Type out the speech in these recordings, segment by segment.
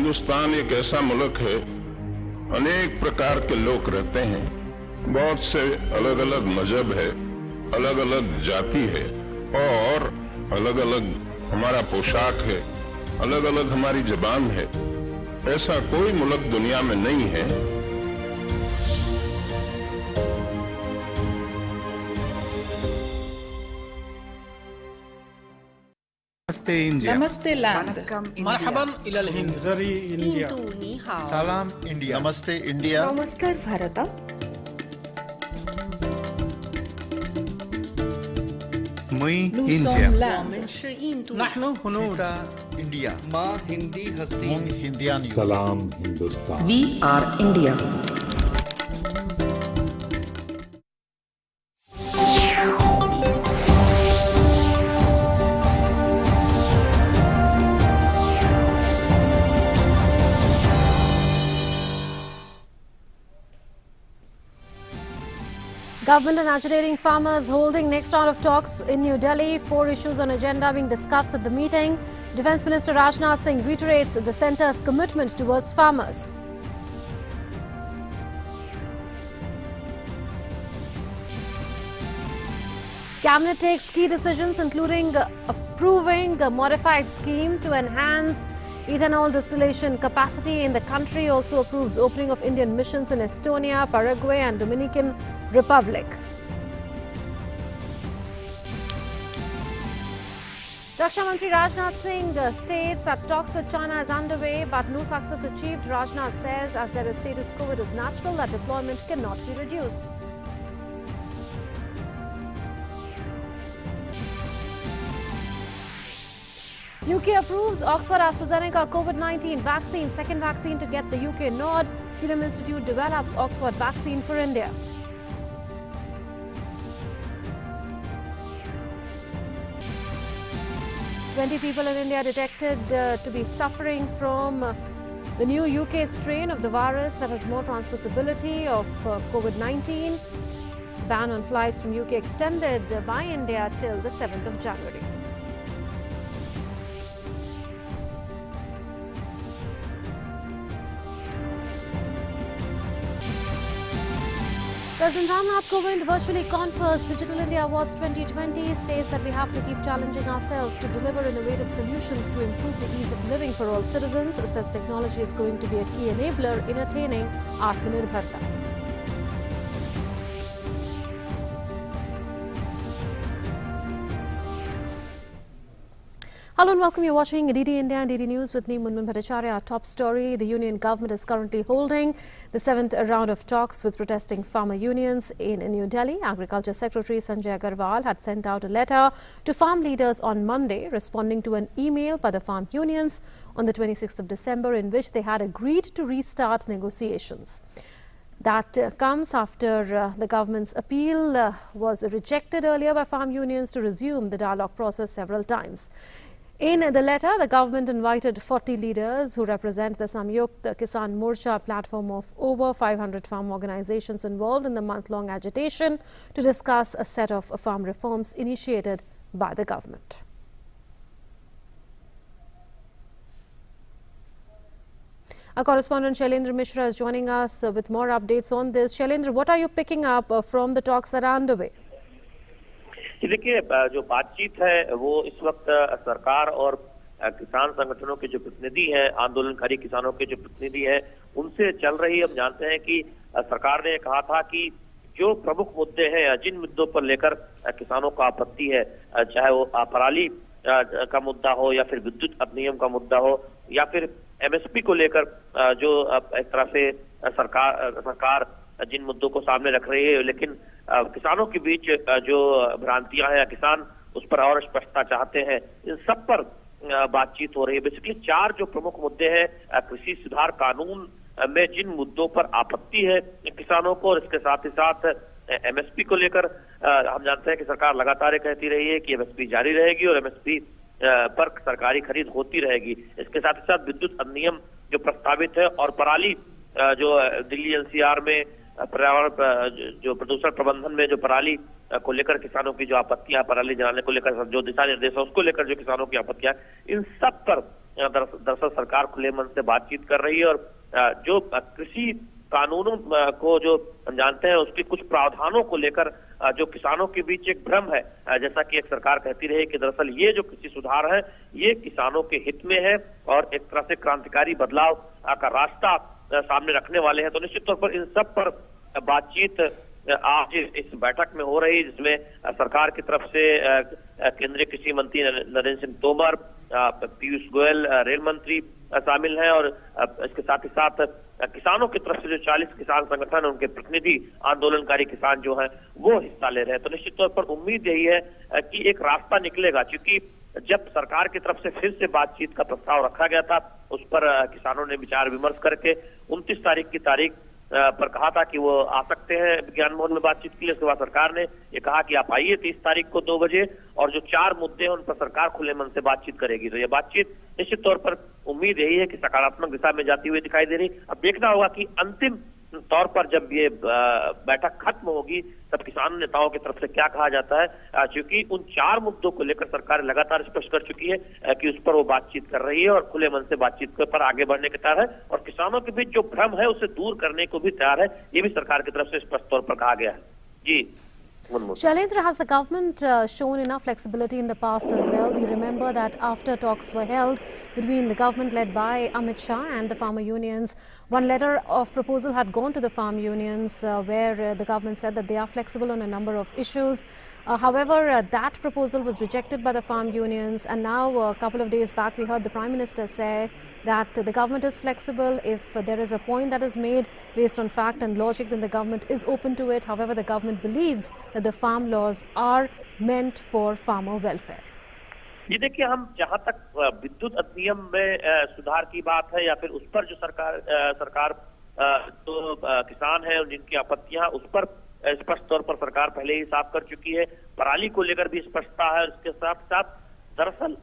हिंदुस्तान एक ऐसा मुल्क है, अनेक प्रकार के लोग रहते हैं, बहुत से अलग अलग मजहब है, अलग अलग जाति है और अलग अलग हमारा पोशाक है, अलग अलग हमारी जबान है। ऐसा कोई मुल्क दुनिया में नहीं है नमस्ते इंडिया। नमस्ते लैंड। मरहबन इलल हिंद। जरी इंडिया। सलाम इंडिया। नमस्ते इंडिया। नमस्कार भारत। मुई Nous इंडिया। sommes l'Inde. नहनु हुनूर। इंडिया। माँ हिंदी हस्ती। मूंग हिंदियानी। सलाम Hindustan. We are India. Government and agitating farmers holding next round of talks in New Delhi. 4 issues on agenda being discussed at the meeting. Defence Minister Rajnath Singh reiterates the centre's commitment towards farmers. Cabinet takes key decisions including approving a modified scheme to enhance ethanol distillation capacity in the country. Also approves opening of Indian missions in Estonia, Paraguay and Dominican Republic. Raksha Mantri Rajnath Singh states that talks with China is underway but no success achieved. Rajnath says as there is status quo, it is natural that deployment cannot be reduced. UK approves Oxford AstraZeneca COVID-19 vaccine, second vaccine to get the UK nod. Serum Institute develops Oxford vaccine for India. Twenty people in India detected to be suffering from the new UK strain of the virus that has more transmissibility of COVID-19. Ban on flights from UK extended by India till the 7th of January. President Ramnath Kovind virtually confers Digital India Awards 2020, states that we have to keep challenging ourselves to deliver innovative solutions to improve the ease of living for all citizens, says technology is going to be a key enabler in attaining Atmanirbharta. Hello and welcome. You're watching DD India and DD News with me, Munmun Bhattacharya. Our top story, the union government is currently holding the 7th round of talks with protesting farmer unions in New Delhi. Agriculture Secretary Sanjay Agarwal had sent out a letter to farm leaders on Monday, responding to an email by the farm unions on the 26th of December in which they had agreed to restart negotiations. That comes after the government's appeal was rejected earlier by farm unions to resume the dialogue process several times. In the letter, the government invited 40 leaders who represent the Samyukt Kisan Morcha platform of over 500 farm organizations involved in the month-long agitation to discuss a set of farm reforms initiated by the government. Our correspondent Shailendra Mishra is joining us with more updates on this. Shailendra, what are you picking up from the talks that are underway? देखिए, जो बातचीत है वो इस वक्त सरकार और किसान संगठनों के जो प्रतिनिधि हैं, आंदोलनकारी किसानों के जो प्रतिनिधि हैं, उनसे चल रही। हम जानते हैं कि सरकार ने कहा था कि जो प्रमुख मुद्दे हैं, जिन मुद्दों पर लेकर किसानों को आपत्ति है, चाहे वो पराली का मुद्दा हो या फिर विद्युत अधिनियम का मुद्दा हो या फिर एमएसपी को लेकर जो एक तरह से सरकार जिन मुद्दों को सामने रख रही है, लेकिन किसानों के बीच जो भ्रांतियां हैं, किसान उस पर और स्पष्टता चाहते हैं, इन सब पर बातचीत हो रही है। बेसिकली 4 जो प्रमुख मुद्दे हैं, कृषि सुधार कानून में जिन मुद्दों पर आपत्ति है किसानों को, और इसके साथ ही साथ एमएसपी को लेकर हम जानते हैं कि सरकार लगातार कहती रही है कि एमएसपी जारी रहेगी और एमएसपी पर सरकारी खरीद होती रहेगी। इसके साथ ही साथ विद्युत अधिनियम जो प्रस्तावित है और पराली जो दिल्ली एनसीआर में पर्यावरण जो प्रदूषण प्रबंधन में जो पराली को लेकर किसानों की जो आपत्तियां, पराली जलाने को लेकर जो दिशा निर्देश है उसको लेकर जो किसानों की आपत्तियां, इन सब पर दरअसल सरकार खुले मन से बातचीत कर रही है और जो कृषि कानूनों को जो हम जानते हैं उसके कुछ प्रावधानों को लेकर जो किसानों के बीच एक भ्रम है, जैसा कि एक सरकार कहती रही कि दरअसल ये जो कृषि सुधार है ये किसानों के हित में है और एक तरह से क्रांतिकारी बदलाव का रास्ता सामने रखने वाले हैं। तो निश्चित तौर पर इन सब पर बातचीत आज इस बैठक में हो रही, जिसमें सरकार की तरफ से केंद्रीय कृषि मंत्री नरेंद्र सिंह तोमर, पीयूष गोयल रेल मंत्री शामिल हैं और इसके साथ ही साथ किसानों की तरफ से जो 40 किसान संगठन उनके प्रतिनिधि आंदोलनकारी किसान जो हैं वो हिस्सा ले रहे हैं। तो निश्चित तौर पर उम्मीद यही है कि एक रास्ता निकलेगा, क्योंकि जब सरकार की तरफ से फिर से बातचीत का प्रस्ताव रखा गया था उस पर किसानों ने विचार विमर्श करके 29 तारीख की तारीख पर कहा था कि वो आ सकते हैं विज्ञान भवन में बातचीत के लिए। उसके बाद सरकार ने ये कहा कि आप आइए 30 तारीख को 2 बजे और जो 4 मुद्दे हैं उन पर सरकार खुले मन से बातचीत करेगी। तो ये बातचीत निश्चित तौर पर उम्मीद यही है कि सकारात्मक दिशा में जाती हुई दिखाई दे रही। अब देखना होगा कि अंतिम तौर पर जब ये बैठक खत्म होगी तब किसान नेताओं की तरफ से क्या कहा जाता है, क्योंकि उन 4 मुद्दों को लेकर सरकार लगातार स्पष्ट कर चुकी है कि उस पर वो बातचीत कर रही है और खुले मन से बातचीत पर आगे बढ़ने के तैयार है और किसानों के बीच जो भ्रम है उसे दूर करने को भी तैयार है। ये भी सरकार की तरफ से स्पष्ट तौर पर कहा गया है। जी Shailendra, has the government shown enough flexibility in the past as well? We remember that after talks were held between the government led by Amit Shah and the farmer unions, one letter of proposal had gone to the farm unions where the government said that they are flexible on a number of issues. However, that proposal was rejected by the farm unions, and now a couple of days back we heard the Prime Minister say that the government is flexible. If there is a point that is made based on fact and logic, then the government is open to it. However, the government believes that the farm laws are meant for farmer welfare. ये देखिए, हम जहां तक विद्युत अधिनियम में सुधार की बात है या फिर उस पर जो सरकार जो किसान है और जिनकी आपत्तियां उस पर स्पष्ट तौर पर सरकार पहले ही साफ कर चुकी है। पराली को लेकर भी स्पष्टता है और इसके साथ साथ दरअसल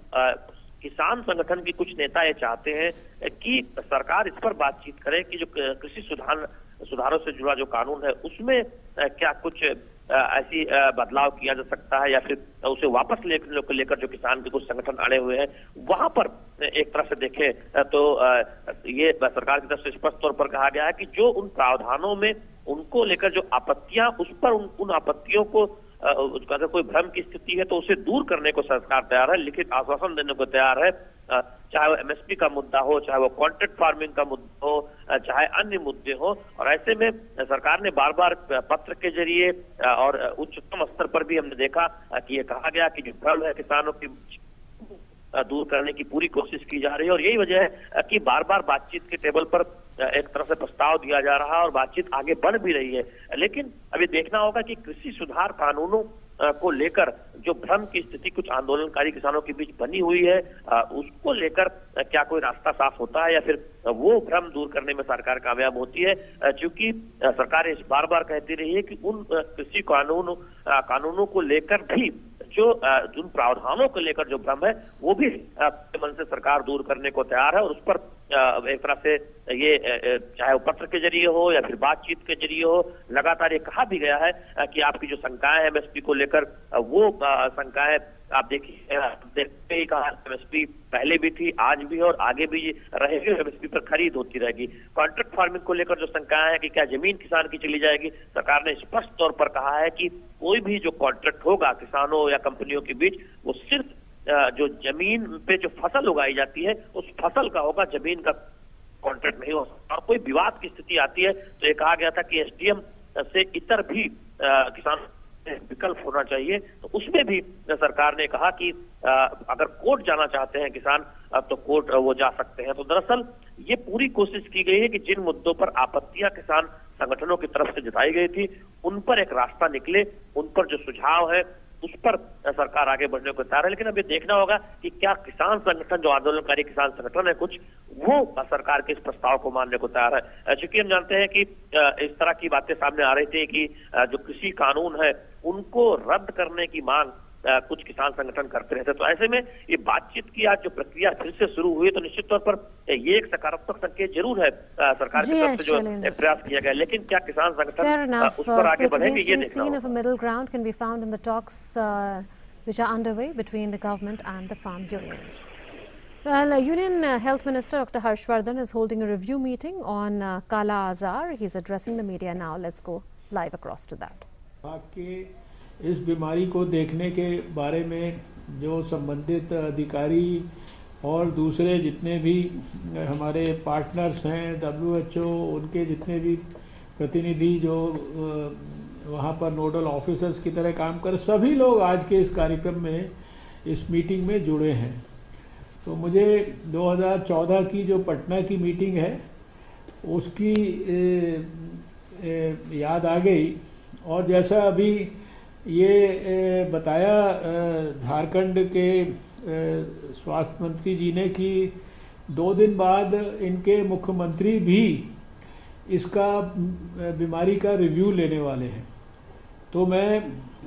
किसान संगठन के कुछ नेता ये चाहते हैं कि सरकार इस पर बातचीत करे कि जो कृषि सुधारों से जुड़ा जो कानून है उसमें क्या कुछ ऐसी बदलाव किया जा सकता है या फिर उसे वापस लेकर जो किसान के कुछ संगठन अड़े हुए हैं वहां पर एक तरह से देखें तो ये सरकार की तरफ से स्पष्ट तौर पर कहा गया है कि जो उन प्रावधानों में उनको लेकर जो आपत्तियां उस पर उन आपत्तियों को अगर कोई भ्रम की स्थिति है तो उसे दूर करने को सरकार तैयार है, लिखित आश्वासन देने को तैयार है। चाहे वो एमएसपी का मुद्दा हो, चाहे वो कॉन्ट्रैक्ट फार्मिंग का मुद्दा हो, चाहे अन्य मुद्दे हो। और ऐसे में सरकार ने बार बार पत्र के जरिए और उच्चतम स्तर पर भी हमने देखा कि ये कहा गया कि जो भ्रम है किसानों की दूर करने की पूरी कोशिश की जा रही है। और यही वजह है कि बार बार बातचीत के टेबल पर एक तरह से प्रस्ताव दिया जा रहा है और बातचीत आगे बढ़ भी रही है। लेकिन अभी देखना होगा कि कृषि सुधार कानूनों को लेकर जो भ्रम की स्थिति कुछ आंदोलनकारी किसानों के बीच बनी हुई है उसको लेकर क्या कोई रास्ता साफ होता है या फिर वो भ्रम दूर करने में सरकार कामयाब होती है। क्योंकि सरकार इस बार बार कहती रही है कि उन कृषि कानूनों को लेकर भी जो उन प्रावधानों को लेकर जो भ्रम है वो भी मन से सरकार दूर करने को तैयार है। और उस पर एक तरह से ये चाहे वो पत्र के जरिए हो या फिर बातचीत के जरिए हो, लगातार ये कहा भी गया है कि आपकी जो शंकाएं हैं एमएसपी को लेकर वो शंकाएं आप देखते ही कहा एमएसपी पहले भी थी, आज भी और आगे भी रहेगी। एमएसपी पर खरीद होती रहेगी। कॉन्ट्रैक्ट फार्मिंग को लेकर जो शंकाएं हैं कि क्या जमीन किसान की चली जाएगी, सरकार ने स्पष्ट तौर पर कहा है कि कोई भी जो कॉन्ट्रैक्ट होगा किसानों या कंपनियों के बीच वो सिर्फ जो जमीन पे जो फसल उगाई जाती है उस फसल का होगा, जमीन का कॉन्ट्रैक्ट नहीं हो सकता। और कोई विवाद की स्थिति आती है तो ये कहा गया था कि एसडीएम से इतर भी किसान विकल्प होना चाहिए। तो उसमें भी सरकार ने कहा कि अगर कोर्ट जाना चाहते हैं किसान तो कोर्ट वो जा सकते हैं। तो दरअसल ये पूरी कोशिश की गई है कि जिन मुद्दों पर आपत्तियां किसान संगठनों की तरफ से जताई गई थी उन पर एक रास्ता निकले, उन पर जो सुझाव है उस पर सरकार आगे बढ़ने को तैयार है। लेकिन अब ये देखना होगा कि क्या किसान संगठन जो आंदोलनकारी किसान संगठन है कुछ वो सरकार के इस प्रस्ताव को मानने को तैयार है। क्योंकि हम जानते हैं कि इस तरह की बातें सामने आ रही थी कि जो कृषि कानून है उनको रद्द करने की मांग कुछ किसान संगठन करते रहते। तो ऐसे में ये बातचीत की आज जो प्रक्रिया फिर से शुरू हुई तो निश्चित तौर पर ये एक सकारात्मक संकेत जरूर है सरकार की तरफ से जो प्रयास किया गया। लेकिन क्या किसान संगठन उस पर आगे बढ़ेंगे ये देखना होगा। A middle ground can be found in the talks which are underway between the government and the farm unions. Well, Union Health Minister Dr. Harshvardhan is holding a review meeting on Kala Azar. He's addressing the media now. Let's go live across to that. कि इस बीमारी को देखने के बारे में जो संबंधित अधिकारी और दूसरे जितने भी हमारे पार्टनर्स हैं WHO, उनके जितने भी प्रतिनिधि जो वहाँ पर नोडल ऑफिसर्स की तरह काम कर, सभी लोग आज के इस कार्यक्रम में, इस मीटिंग में जुड़े हैं। तो मुझे 2014 की जो पटना की मीटिंग है उसकी याद आ गई, और जैसा अभी ये बताया झारखंड के स्वास्थ्य मंत्री जी ने कि 2 दिन बाद इनके मुख्यमंत्री भी इसका बीमारी का रिव्यू लेने वाले हैं। तो मैं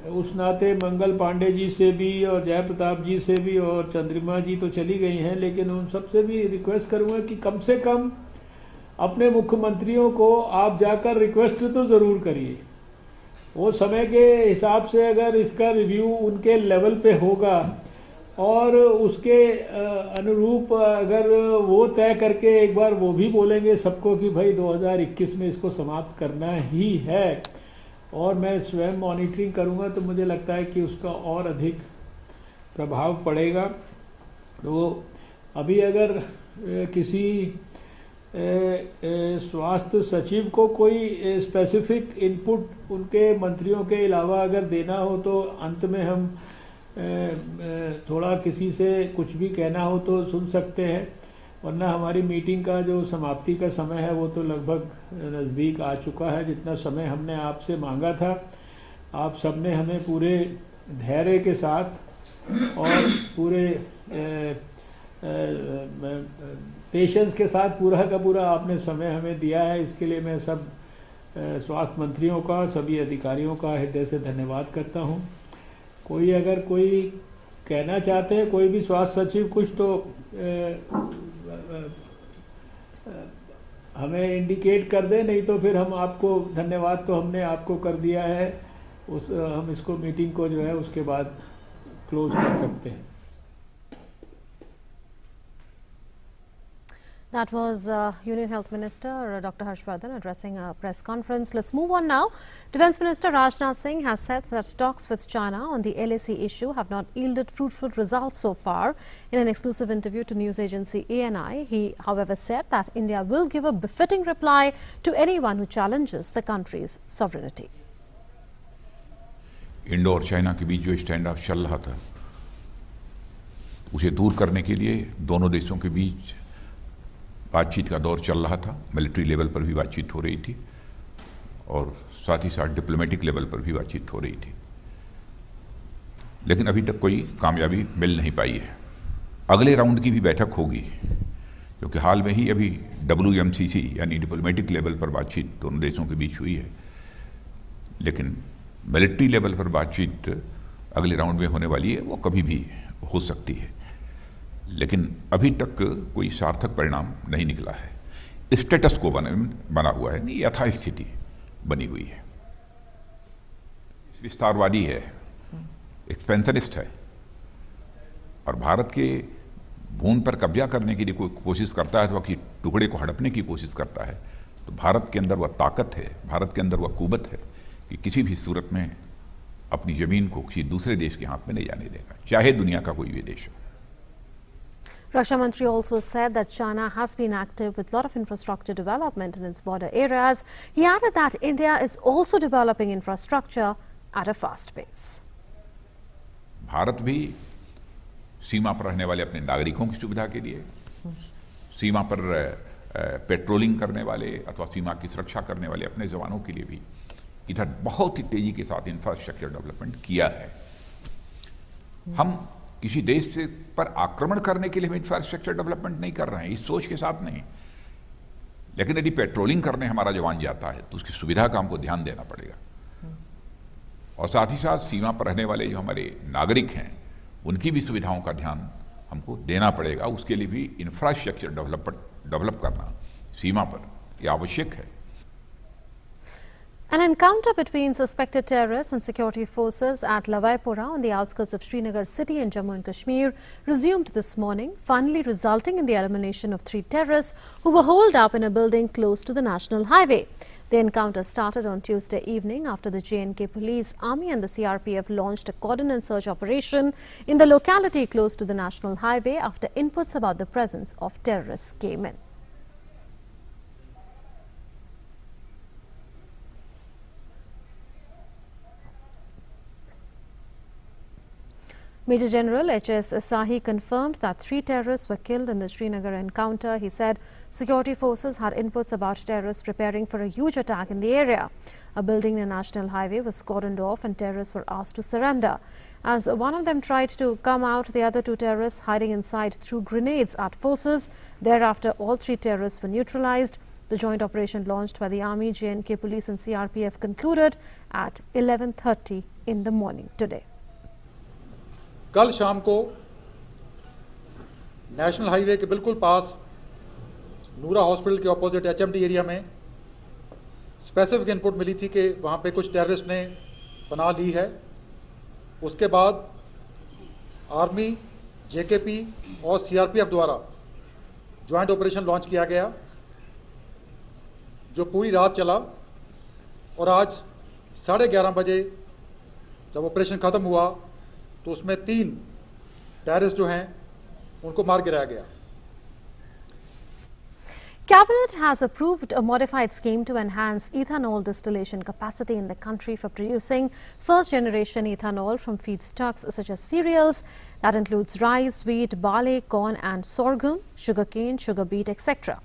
उस नाते मंगल पांडे जी से भी और जय प्रताप जी से भी, और चंद्रिमा जी तो चली गई हैं, लेकिन उन सबसे भी रिक्वेस्ट करूंगा कि कम से कम अपने मुख्यमंत्रियों को आप जाकर रिक्वेस्ट तो ज़रूर करिए। वो समय के हिसाब से अगर इसका रिव्यू उनके लेवल पे होगा और उसके अनुरूप अगर वो तय करके एक बार वो भी बोलेंगे सबको कि भाई 2021 में इसको समाप्त करना ही है, और मैं स्वयं मॉनिटरिंग करूंगा, तो मुझे लगता है कि उसका और अधिक प्रभाव पड़ेगा। तो अभी अगर किसी स्वास्थ्य सचिव को कोई स्पेसिफिक इनपुट उनके मंत्रियों के अलावा अगर देना हो, तो अंत में हम थोड़ा किसी से कुछ भी कहना हो तो सुन सकते हैं, वरना हमारी मीटिंग का जो समाप्ति का समय है वो तो लगभग नज़दीक आ चुका है। जितना समय हमने आपसे मांगा था, आप सबने हमें पूरे धैर्य के साथ और पूरे पेशेंस के साथ पूरा का पूरा आपने समय हमें दिया है। इसके लिए मैं सब स्वास्थ्य मंत्रियों का, सभी अधिकारियों का हृदय से धन्यवाद करता हूं। कोई अगर कोई कहना चाहते हैं, कोई भी स्वास्थ्य सचिव कुछ, तो हमें इंडिकेट कर दे, नहीं तो फिर हम आपको, धन्यवाद तो हमने आपको कर दिया है, हम इसको मीटिंग को जो है उसके बाद क्लोज कर सकते हैं। That was Union Health Minister Dr. Harshvardhan addressing a press conference. Let's move on now. Defence Minister Rajnath Singh has said that talks with China on the LAC issue have not yielded fruitful results so far. In an exclusive interview to news agency ANI, he however said that India will give a befitting reply to anyone who challenges the country's sovereignty. Indo और China के बीच जो stand of चल रहा था, उसे दूर करने के लिए दोनों देशों के बीच बातचीत का दौर चल रहा था। मिलिट्री लेवल पर भी बातचीत हो रही थी और साथ ही साथ डिप्लोमेटिक लेवल पर भी बातचीत हो रही थी, लेकिन अभी तक कोई कामयाबी मिल नहीं पाई है। अगले राउंड की भी बैठक होगी, क्योंकि हाल में ही अभी WMCC यानी डिप्लोमेटिक लेवल पर बातचीत दोनों देशों के बीच हुई है, लेकिन मिलिट्री लेवल पर बातचीत अगले राउंड में होने वाली है। वो कभी भी हो सकती है, लेकिन अभी तक कोई सार्थक परिणाम नहीं निकला है। स्टेटस को बना हुआ है, नहीं, यथास्थिति बनी हुई है। विस्तारवादी है, एक्सपेंशनिस्ट है, और भारत के भूमि पर कब्जा करने की कोई कोशिश करता है तो कि टुकड़े को हड़पने की कोशिश करता है, तो भारत के अंदर वह ताकत है, भारत के अंदर वह कुवत है कि किसी भी सूरत में अपनी जमीन को किसी दूसरे देश के हाथ में नहीं जाने देगा, चाहे दुनिया का कोई भी देश हो। Raksha Mantri also said that China has been active with a lot of infrastructure development in its border areas. He added that India is also developing infrastructure at a fast pace. Bharat भी सीमा पर रहने वाले अपने नागरिकों की सुविधा के लिए, सीमा पर पेट्रोलिंग करने वाले अथवा सीमा की सुरक्षा करने वाले अपने जवानों के लिए भी इधर बहुत ही तेजी के साथ इंफ्रास्ट्रक्चर डेवलपमेंट किया है। हम किसी देश से पर आक्रमण करने के लिए हम इंफ्रास्ट्रक्चर डेवलपमेंट नहीं कर रहे हैं, इस सोच के साथ नहीं, लेकिन यदि पेट्रोलिंग करने हमारा जवान जाता है तो उसकी सुविधा का हमको ध्यान देना पड़ेगा, और साथ ही साथ सीमा पर रहने वाले जो हमारे नागरिक हैं उनकी भी सुविधाओं का ध्यान हमको देना पड़ेगा। उसके लिए भी इंफ्रास्ट्रक्चर डेवलप करना सीमा पर यह आवश्यक है। An encounter between suspected terrorists and security forces at Lawaipura on the outskirts of Srinagar city in Jammu and Kashmir resumed this morning, finally resulting in the elimination of 3 terrorists who were holed up in a building close to the national highway. The encounter started on Tuesday evening after the J&K Police, Army and the CRPF launched a cordon and search operation in the locality close to the national highway after inputs about the presence of terrorists came in. Major General H.S. Sahi confirmed that 3 terrorists were killed in the Srinagar encounter. He said security forces had inputs about terrorists preparing for a huge attack in the area. A building near National Highway was cordoned off and terrorists were asked to surrender. As one of them tried to come out, the other 2 terrorists hiding inside threw grenades at forces. Thereafter, all 3 terrorists were neutralized. The joint operation launched by the Army, J&K Police and CRPF concluded at 11:30 in the morning today. कल शाम को national highway के बिल्कुल पास नूरा hospital के opposite HMT area में specific input मिली थी कि वहां पे कुछ टेररिस्ट ने पनाह ली है। उसके बाद आर्मी, JKP और CRPF द्वारा ज्वाइंट ऑपरेशन लॉन्च किया गया, जो पूरी रात चला और आज 11:30 बजे जब ऑपरेशन खत्म हुआ तो उसमें 3 टेररिस्ट जो हैं उनको मार गिराया गया। Cabinet has approved a modified scheme to enhance ethanol distillation capacity in the country for producing first-generation ethanol from feedstocks such as cereals. That includes rice, wheat, barley, corn and sorghum, sugarcane, sugar beet, etc.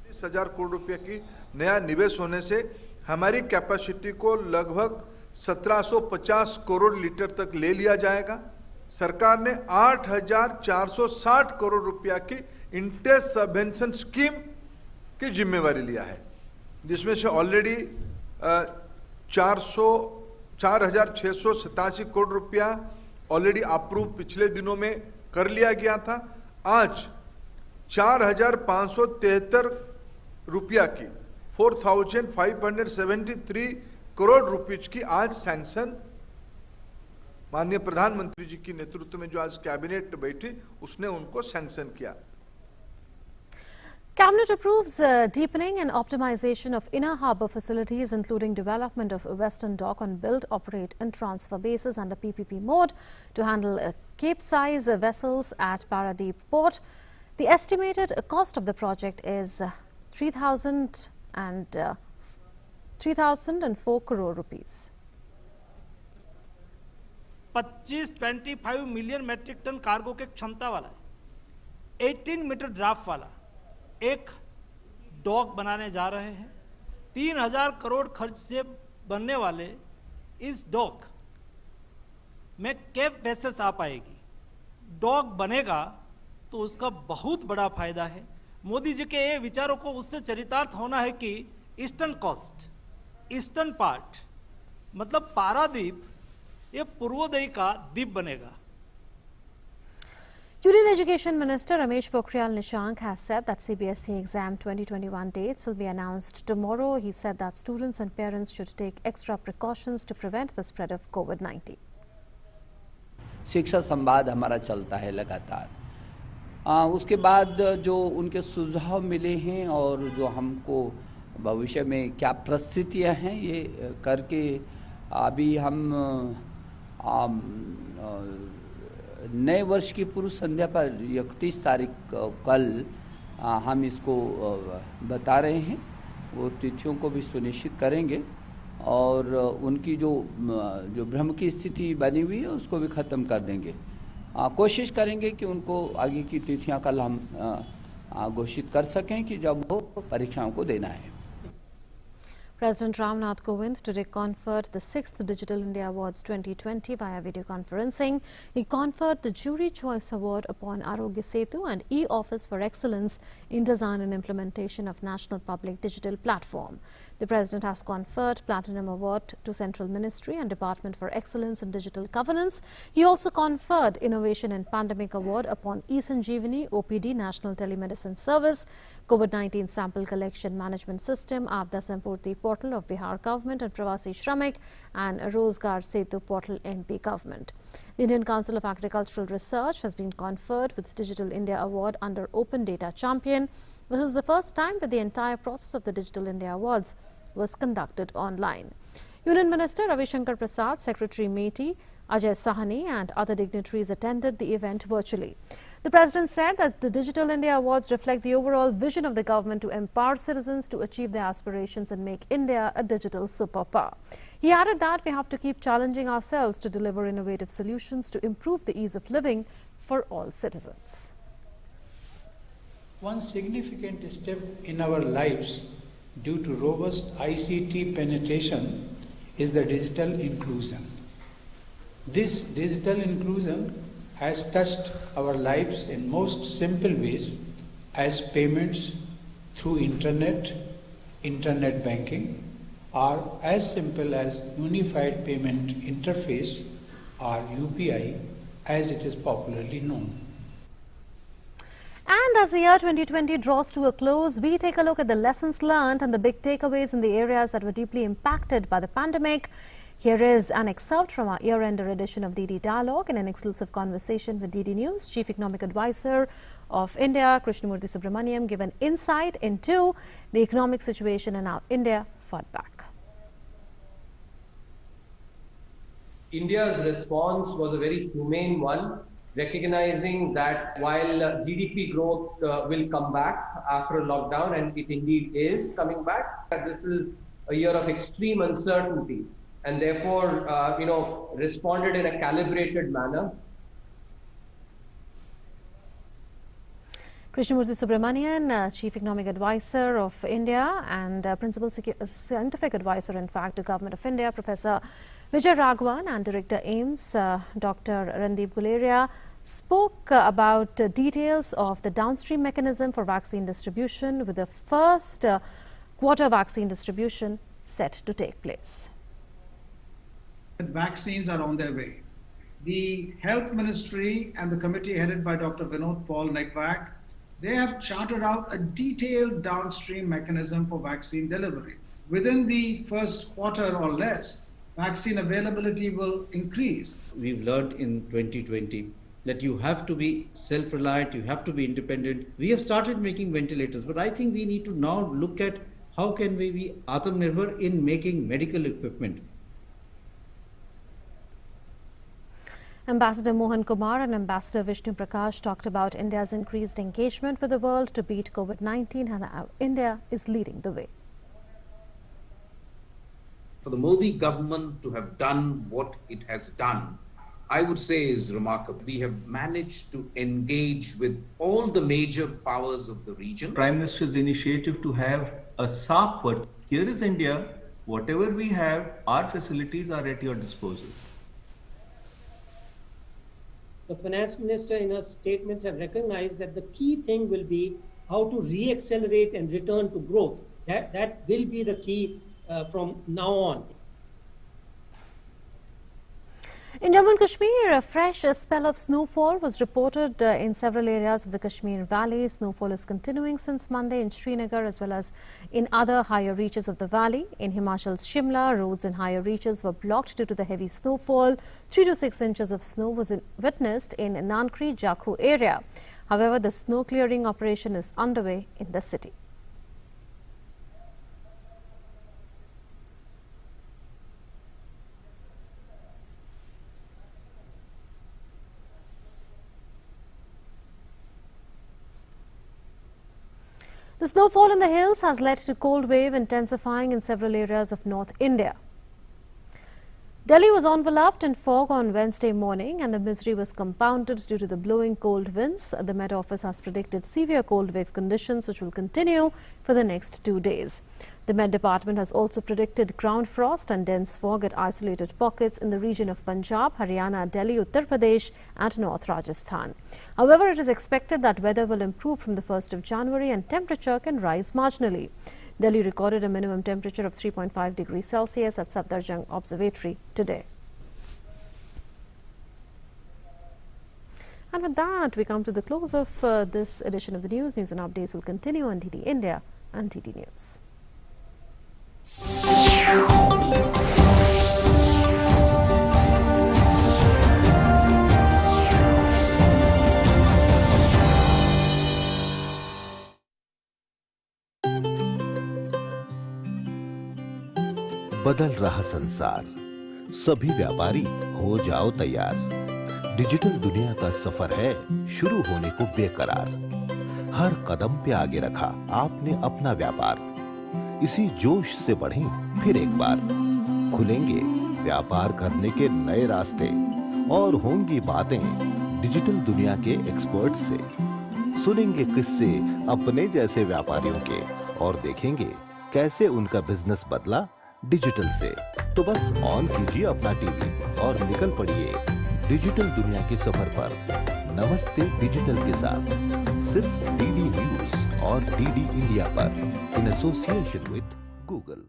30,000 crore रुपए की नया निवेश होने से हमारी capacity को लगभग 1750 crore litre तक ले लिया जाएगा। सरकार ने 8,460 करोड़ रुपया की इंटरेस्ट सबवेंशन स्कीम की जिम्मेवारी लिया है, जिसमें से ऑलरेडी 4,687 करोड़ रुपया ऑलरेडी अप्रूव पिछले दिनों में कर लिया गया था। आज 4,573 रुपया की 4,573 करोड़ रुपीज की आज सैंक्शन माननीय प्रधानमंत्री जी की नेतृत्व में जो आज कैबिनेट बैठी उसने उनको सैंक्शन किया। Cabinet approves deepening and optimization of inner harbour facilities, including development of a western dock on build, operate and transfer bases under PPP mode to handle Cape-size vessels at Paradeep Port. The estimated cost of the project is 3,004 crore rupees. 25 million metric ton cargo के क्षमता वाला 18 metre draft वाला एक dock बनाने जा रहे हैं। 3,000 करोड़ खर्च से बनने वाले इस डॉक में केप वेसल्स आ पाएगी। डॉक बनेगा तो उसका बहुत बड़ा फायदा है। मोदी जी के ये विचारों को उससे चरितार्थ होना है कि ईस्टर्न कोस्ट, ईस्टर्न पार्ट मतलब पारादीप ये पूर्वोदय का द्वीप बनेगा। Union Education Minister Ramesh Pokhriyal Nishank has said that CBSE exam 2021 dates will be announced tomorrow. He said that students and parents should take extra precautions to prevent the spread of COVID-19. शिक्षा संवाद हमारा चलता है लगातार। उसके बाद जो उनके सुझाव मिले हैं और जो हमको भविष्य में क्या परिस्थितियां हैं ये करके अभी हम नए वर्ष की पूर्व संध्या पर 31 तारीख कल हम इसको बता रहे हैं। वो तिथियों को भी सुनिश्चित करेंगे और उनकी जो भ्रम की स्थिति बनी हुई है उसको भी ख़त्म कर देंगे। कोशिश करेंगे कि उनको आगे की तिथियां कल हम घोषित कर सकें कि जब वो परीक्षाओं को देना है। President Ramnath Kovind today conferred the 6th Digital India Awards 2020 via video conferencing. He conferred the Jury Choice Award upon Arogya Setu and e-Office for Excellence in Design and Implementation of National Public Digital Platform. The President has conferred Platinum Award to Central Ministry and Department for Excellence in Digital Governance. He also conferred Innovation in Pandemic Award upon eSanjeevani OPD National Telemedicine Service, COVID-19 Sample Collection Management System, Aapda Sampurti Portal of Bihar Government and Pravasi Shramik, and Rozgar Setu Portal MP Government. The Indian Council of Agricultural Research has been conferred with Digital India Award under Open Data Champion. This is the first time that the entire process of the Digital India Awards was conducted online. Union Minister Ravi Shankar Prasad, Secretary METI, Ajay Sahani and other dignitaries attended the event virtually. The President said that the Digital India Awards reflect the overall vision of the government to empower citizens to achieve their aspirations and make India a digital superpower. He added that we have to keep challenging ourselves to deliver innovative solutions to improve the ease of living for all citizens. One significant step in our lives due to robust ICT penetration is the digital inclusion. This digital inclusion has touched our lives in most simple ways as payments through internet banking, or as simple as Unified Payment Interface or UPI as it is popularly known. And as the year 2020 draws to a close, we take a look at the lessons learned and the big takeaways in the areas that were deeply impacted by the pandemic. Here is an excerpt from our year-ender edition of DD Dialogue in an exclusive conversation with DD News Chief Economic Advisor of India, Krishnamurthy Subramaniam, gave an insight into the economic situation and how India fought back. India's response was a very humane one, recognizing that while GDP growth will come back after a lockdown, and it indeed is coming back, this is a year of extreme uncertainty, and therefore, responded in a calibrated manner. Krishnamurthy Subramanian, Chief Economic Advisor of India and Principal Scientific Advisor, in fact, to Government of India, Professor Vijay Raghavan and Director AIIMS, Dr. Randeep Guleria, spoke about details of the downstream mechanism for vaccine distribution, with the first quarter vaccine distribution set to take place. Vaccines are on their way. The Health Ministry and the committee headed by Dr. Vinod Paul Negvac, they have charted out a detailed downstream mechanism for vaccine delivery. Within the first quarter or less, vaccine availability will increase. We've learned in 2020 that you have to be self-reliant, you have to be independent. We have started making ventilators, but I think we need to now look at how can we be Atmanirbhar in making medical equipment. Ambassador Mohan Kumar and Ambassador Vishnu Prakash talked about India's increased engagement with the world to beat COVID-19 and how India is leading the way. For the Modi government to have done what it has done, I would say is remarkable. We have managed to engage with all the major powers of the region. Prime Minister's initiative to have a SAARC, here is India, whatever we have, our facilities are at your disposal. The finance minister in her statements have recognized that the key thing will be how to re-accelerate and return to growth. That will be the key from now on. In Jammu and Kashmir, a fresh spell of snowfall was reported in several areas of the Kashmir Valley. Snowfall is continuing since Monday in Srinagar as well as in other higher reaches of the valley. In Himachal's Shimla, roads in higher reaches were blocked due to the heavy snowfall. 3 to 6 inches of snow was witnessed in Nankri Jakhu area. However, the snow clearing operation is underway in the city. The snowfall in the hills has led to cold wave intensifying in several areas of North India. Delhi was enveloped in fog on Wednesday morning and the misery was compounded due to the blowing cold winds. The Met Office has predicted severe cold wave conditions which will continue for the next 2 days. The Met Department has also predicted ground frost and dense fog at isolated pockets in the region of Punjab, Haryana, Delhi, Uttar Pradesh and North Rajasthan. However, it is expected that weather will improve from the 1st of January and temperature can rise marginally. Delhi recorded a minimum temperature of 3.5 degrees Celsius at Safdarjung Observatory today. And with that, we come to the close of this edition of the news. News and updates will continue on DD India and DD News. बदल रहा संसार, सभी व्यापारी हो जाओ तैयार। Digital दुनिया का सफर है शुरू होने को बेकरार। हर कदम पे आगे रखा आपने अपना व्यापार। इसी जोश से बढ़ें फिर एक बार। खुलेंगे व्यापार करने के नए रास्ते और होंगी बातें डिजिटल दुनिया के एक्सपर्ट से। सुनेंगे किस्से अपने जैसे व्यापारियों के और देखेंगे कैसे उनका बिजनेस बदला डिजिटल से। तो बस ऑन कीजिए अपना टीवी और निकल पड़िए डिजिटल दुनिया के सफर पर। नमस्ते डिजिटल के साथ सिर्फ डीडी न्यूज और डीडी इंडिया पर इन एसोसिएशन विद गूगल।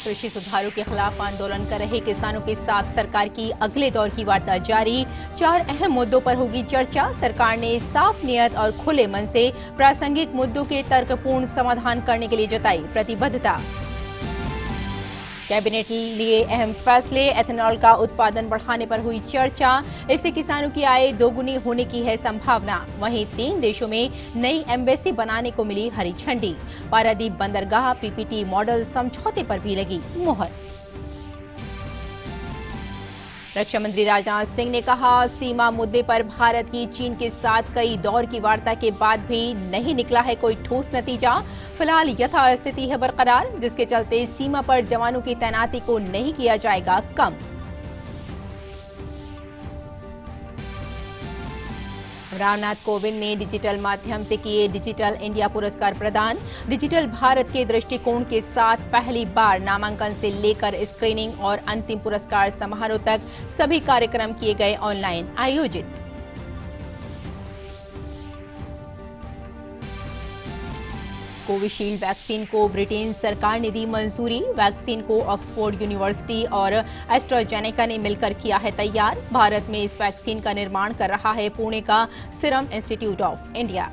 कृषि सुधारों के खिलाफ आंदोलन कर रहे किसानों के साथ सरकार की अगले दौर की वार्ता जारी। 4 अहम मुद्दों पर होगी चर्चा। सरकार ने साफ नियत और खुले मन से प्रासंगिक मुद्दों के तर्कपूर्ण समाधान करने के लिए जताई प्रतिबद्धता। कैबिनेट लिए अहम फैसले। एथेनॉल का उत्पादन बढ़ाने पर हुई चर्चा। इससे किसानों की आय दोगुनी होने की है संभावना। वहीं 3 देशों में नई एम्बेसी बनाने को मिली हरी झंडी। पारादीप बंदरगाह पीपीटी मॉडल समझौते पर भी लगी मुहर। रक्षा मंत्री राजनाथ सिंह ने कहा, सीमा मुद्दे पर भारत की चीन के साथ कई दौर की वार्ता के बाद भी नहीं निकला है कोई ठोस नतीजा। फिलहाल यथास्थिति है बरकरार, जिसके चलते सीमा पर जवानों की तैनाती को नहीं किया जाएगा कम। रामनाथ कोविंद ने डिजिटल माध्यम से किए डिजिटल इंडिया पुरस्कार प्रदान। डिजिटल भारत के दृष्टिकोण के साथ पहली बार नामांकन से लेकर स्क्रीनिंग और अंतिम पुरस्कार समारोह तक सभी कार्यक्रम किए गए ऑनलाइन आयोजित। कोविशील्ड वैक्सीन को ब्रिटेन सरकार ने दी मंजूरी। वैक्सीन को ऑक्सफोर्ड यूनिवर्सिटी और एस्ट्राजेनेका ने मिलकर किया है तैयार। भारत में इस वैक्सीन का निर्माण कर रहा है पुणे का सीरम इंस्टीट्यूट ऑफ इंडिया।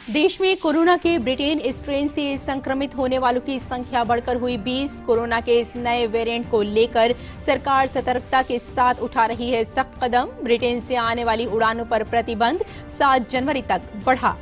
देश में कोरोना के ब्रिटेन स्ट्रेन से संक्रमित होने वालों की संख्या बढ़कर हुई 20। कोरोना के इस नए वेरिएंट को लेकर सरकार सतर्कता के साथ उठा रही है सख्त कदम। ब्रिटेन से आने वाली उड़ानों पर प्रतिबंध 7 जनवरी तक बढ़ा।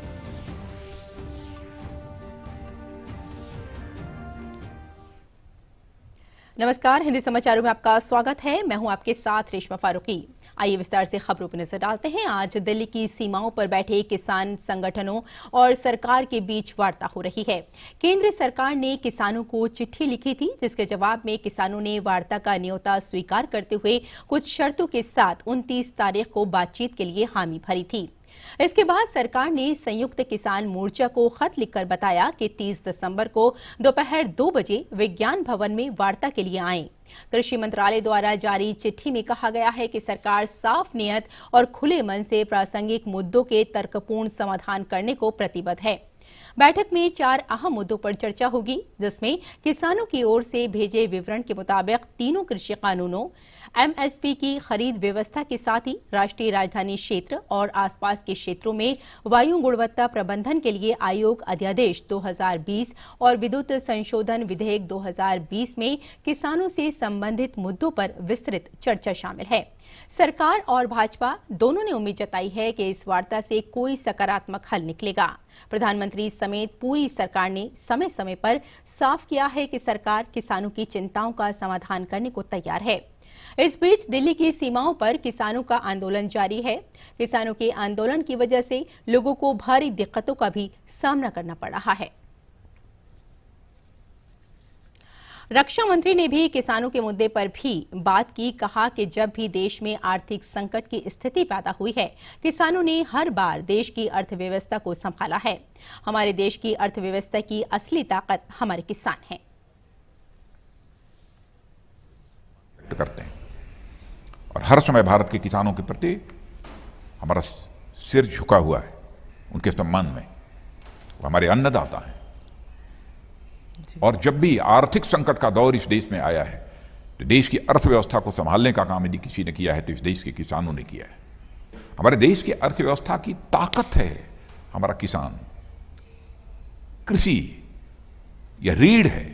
नमस्कार, हिंदी समाचारों में आपका स्वागत है। मैं हूं आपके साथ रेशमा फारूकी। आइए विस्तार से खबरों पर नजर डालते हैं। आज दिल्ली की सीमाओं पर बैठे किसान संगठनों और सरकार के बीच वार्ता हो रही है। केंद्र सरकार ने किसानों को चिट्ठी लिखी थी, जिसके जवाब में किसानों ने वार्ता का न्योता स्वीकार करते हुए कुछ शर्तों के साथ 29 तारीख को बातचीत के लिए हामी भरी थी। इसके बाद सरकार ने संयुक्त किसान मोर्चा को खत लिखकर बताया कि 30 दिसंबर को दोपहर 2 बजे विज्ञान भवन में वार्ता के लिए आएं। कृषि मंत्रालय द्वारा जारी चिट्ठी में कहा गया है कि सरकार साफ नियत और खुले मन से प्रासंगिक मुद्दों के तर्कपूर्ण समाधान करने को प्रतिबद्ध है। बैठक में 4 अहम मुद्दों पर चर्चा होगी, जिसमें किसानों की ओर से भेजे विवरण के मुताबिक तीनों कृषि कानूनों, एमएसपी की खरीद व्यवस्था के साथ ही राष्ट्रीय राजधानी क्षेत्र और आसपास के क्षेत्रों में वायु गुणवत्ता प्रबंधन के लिए आयोग अध्यादेश 2020 और विद्युत संशोधन विधेयक 2020 में किसानों से संबंधित मुद्दों पर विस्तृत चर्चा शामिल है। सरकार और भाजपा दोनों ने उम्मीद जताई है कि इस वार्ता से कोई सकारात्मक हल निकलेगा। प्रधानमंत्री समेत पूरी सरकार ने समय समय पर साफ किया है कि सरकार किसानों की चिंताओं का समाधान करने को तैयार है। इस बीच दिल्ली की सीमाओं पर किसानों का आंदोलन जारी है। किसानों के आंदोलन की वजह से लोगों को भारी दिक्कतों का भी सामना करना पड़ रहा है। रक्षा मंत्री ने भी किसानों के मुद्दे पर भी बात की। कहा कि जब भी देश में आर्थिक संकट की स्थिति पैदा हुई है, किसानों ने हर बार देश की अर्थव्यवस्था को संभाला है। हमारे देश की अर्थव्यवस्था की असली ताकत हमारे किसान हैं। करते हैं और हर समय भारत के किसानों के प्रति हमारा सिर झुका हुआ है उनके सम्मान में। वो हमारे अन्नदाता हैं और जब भी आर्थिक संकट का दौर इस देश में आया है तो देश की अर्थव्यवस्था को संभालने का काम यदि किसी ने किया है तो इस देश के किसानों ने किया है। हमारे देश की अर्थव्यवस्था की ताकत है हमारा किसान। कृषि या रीढ़ है।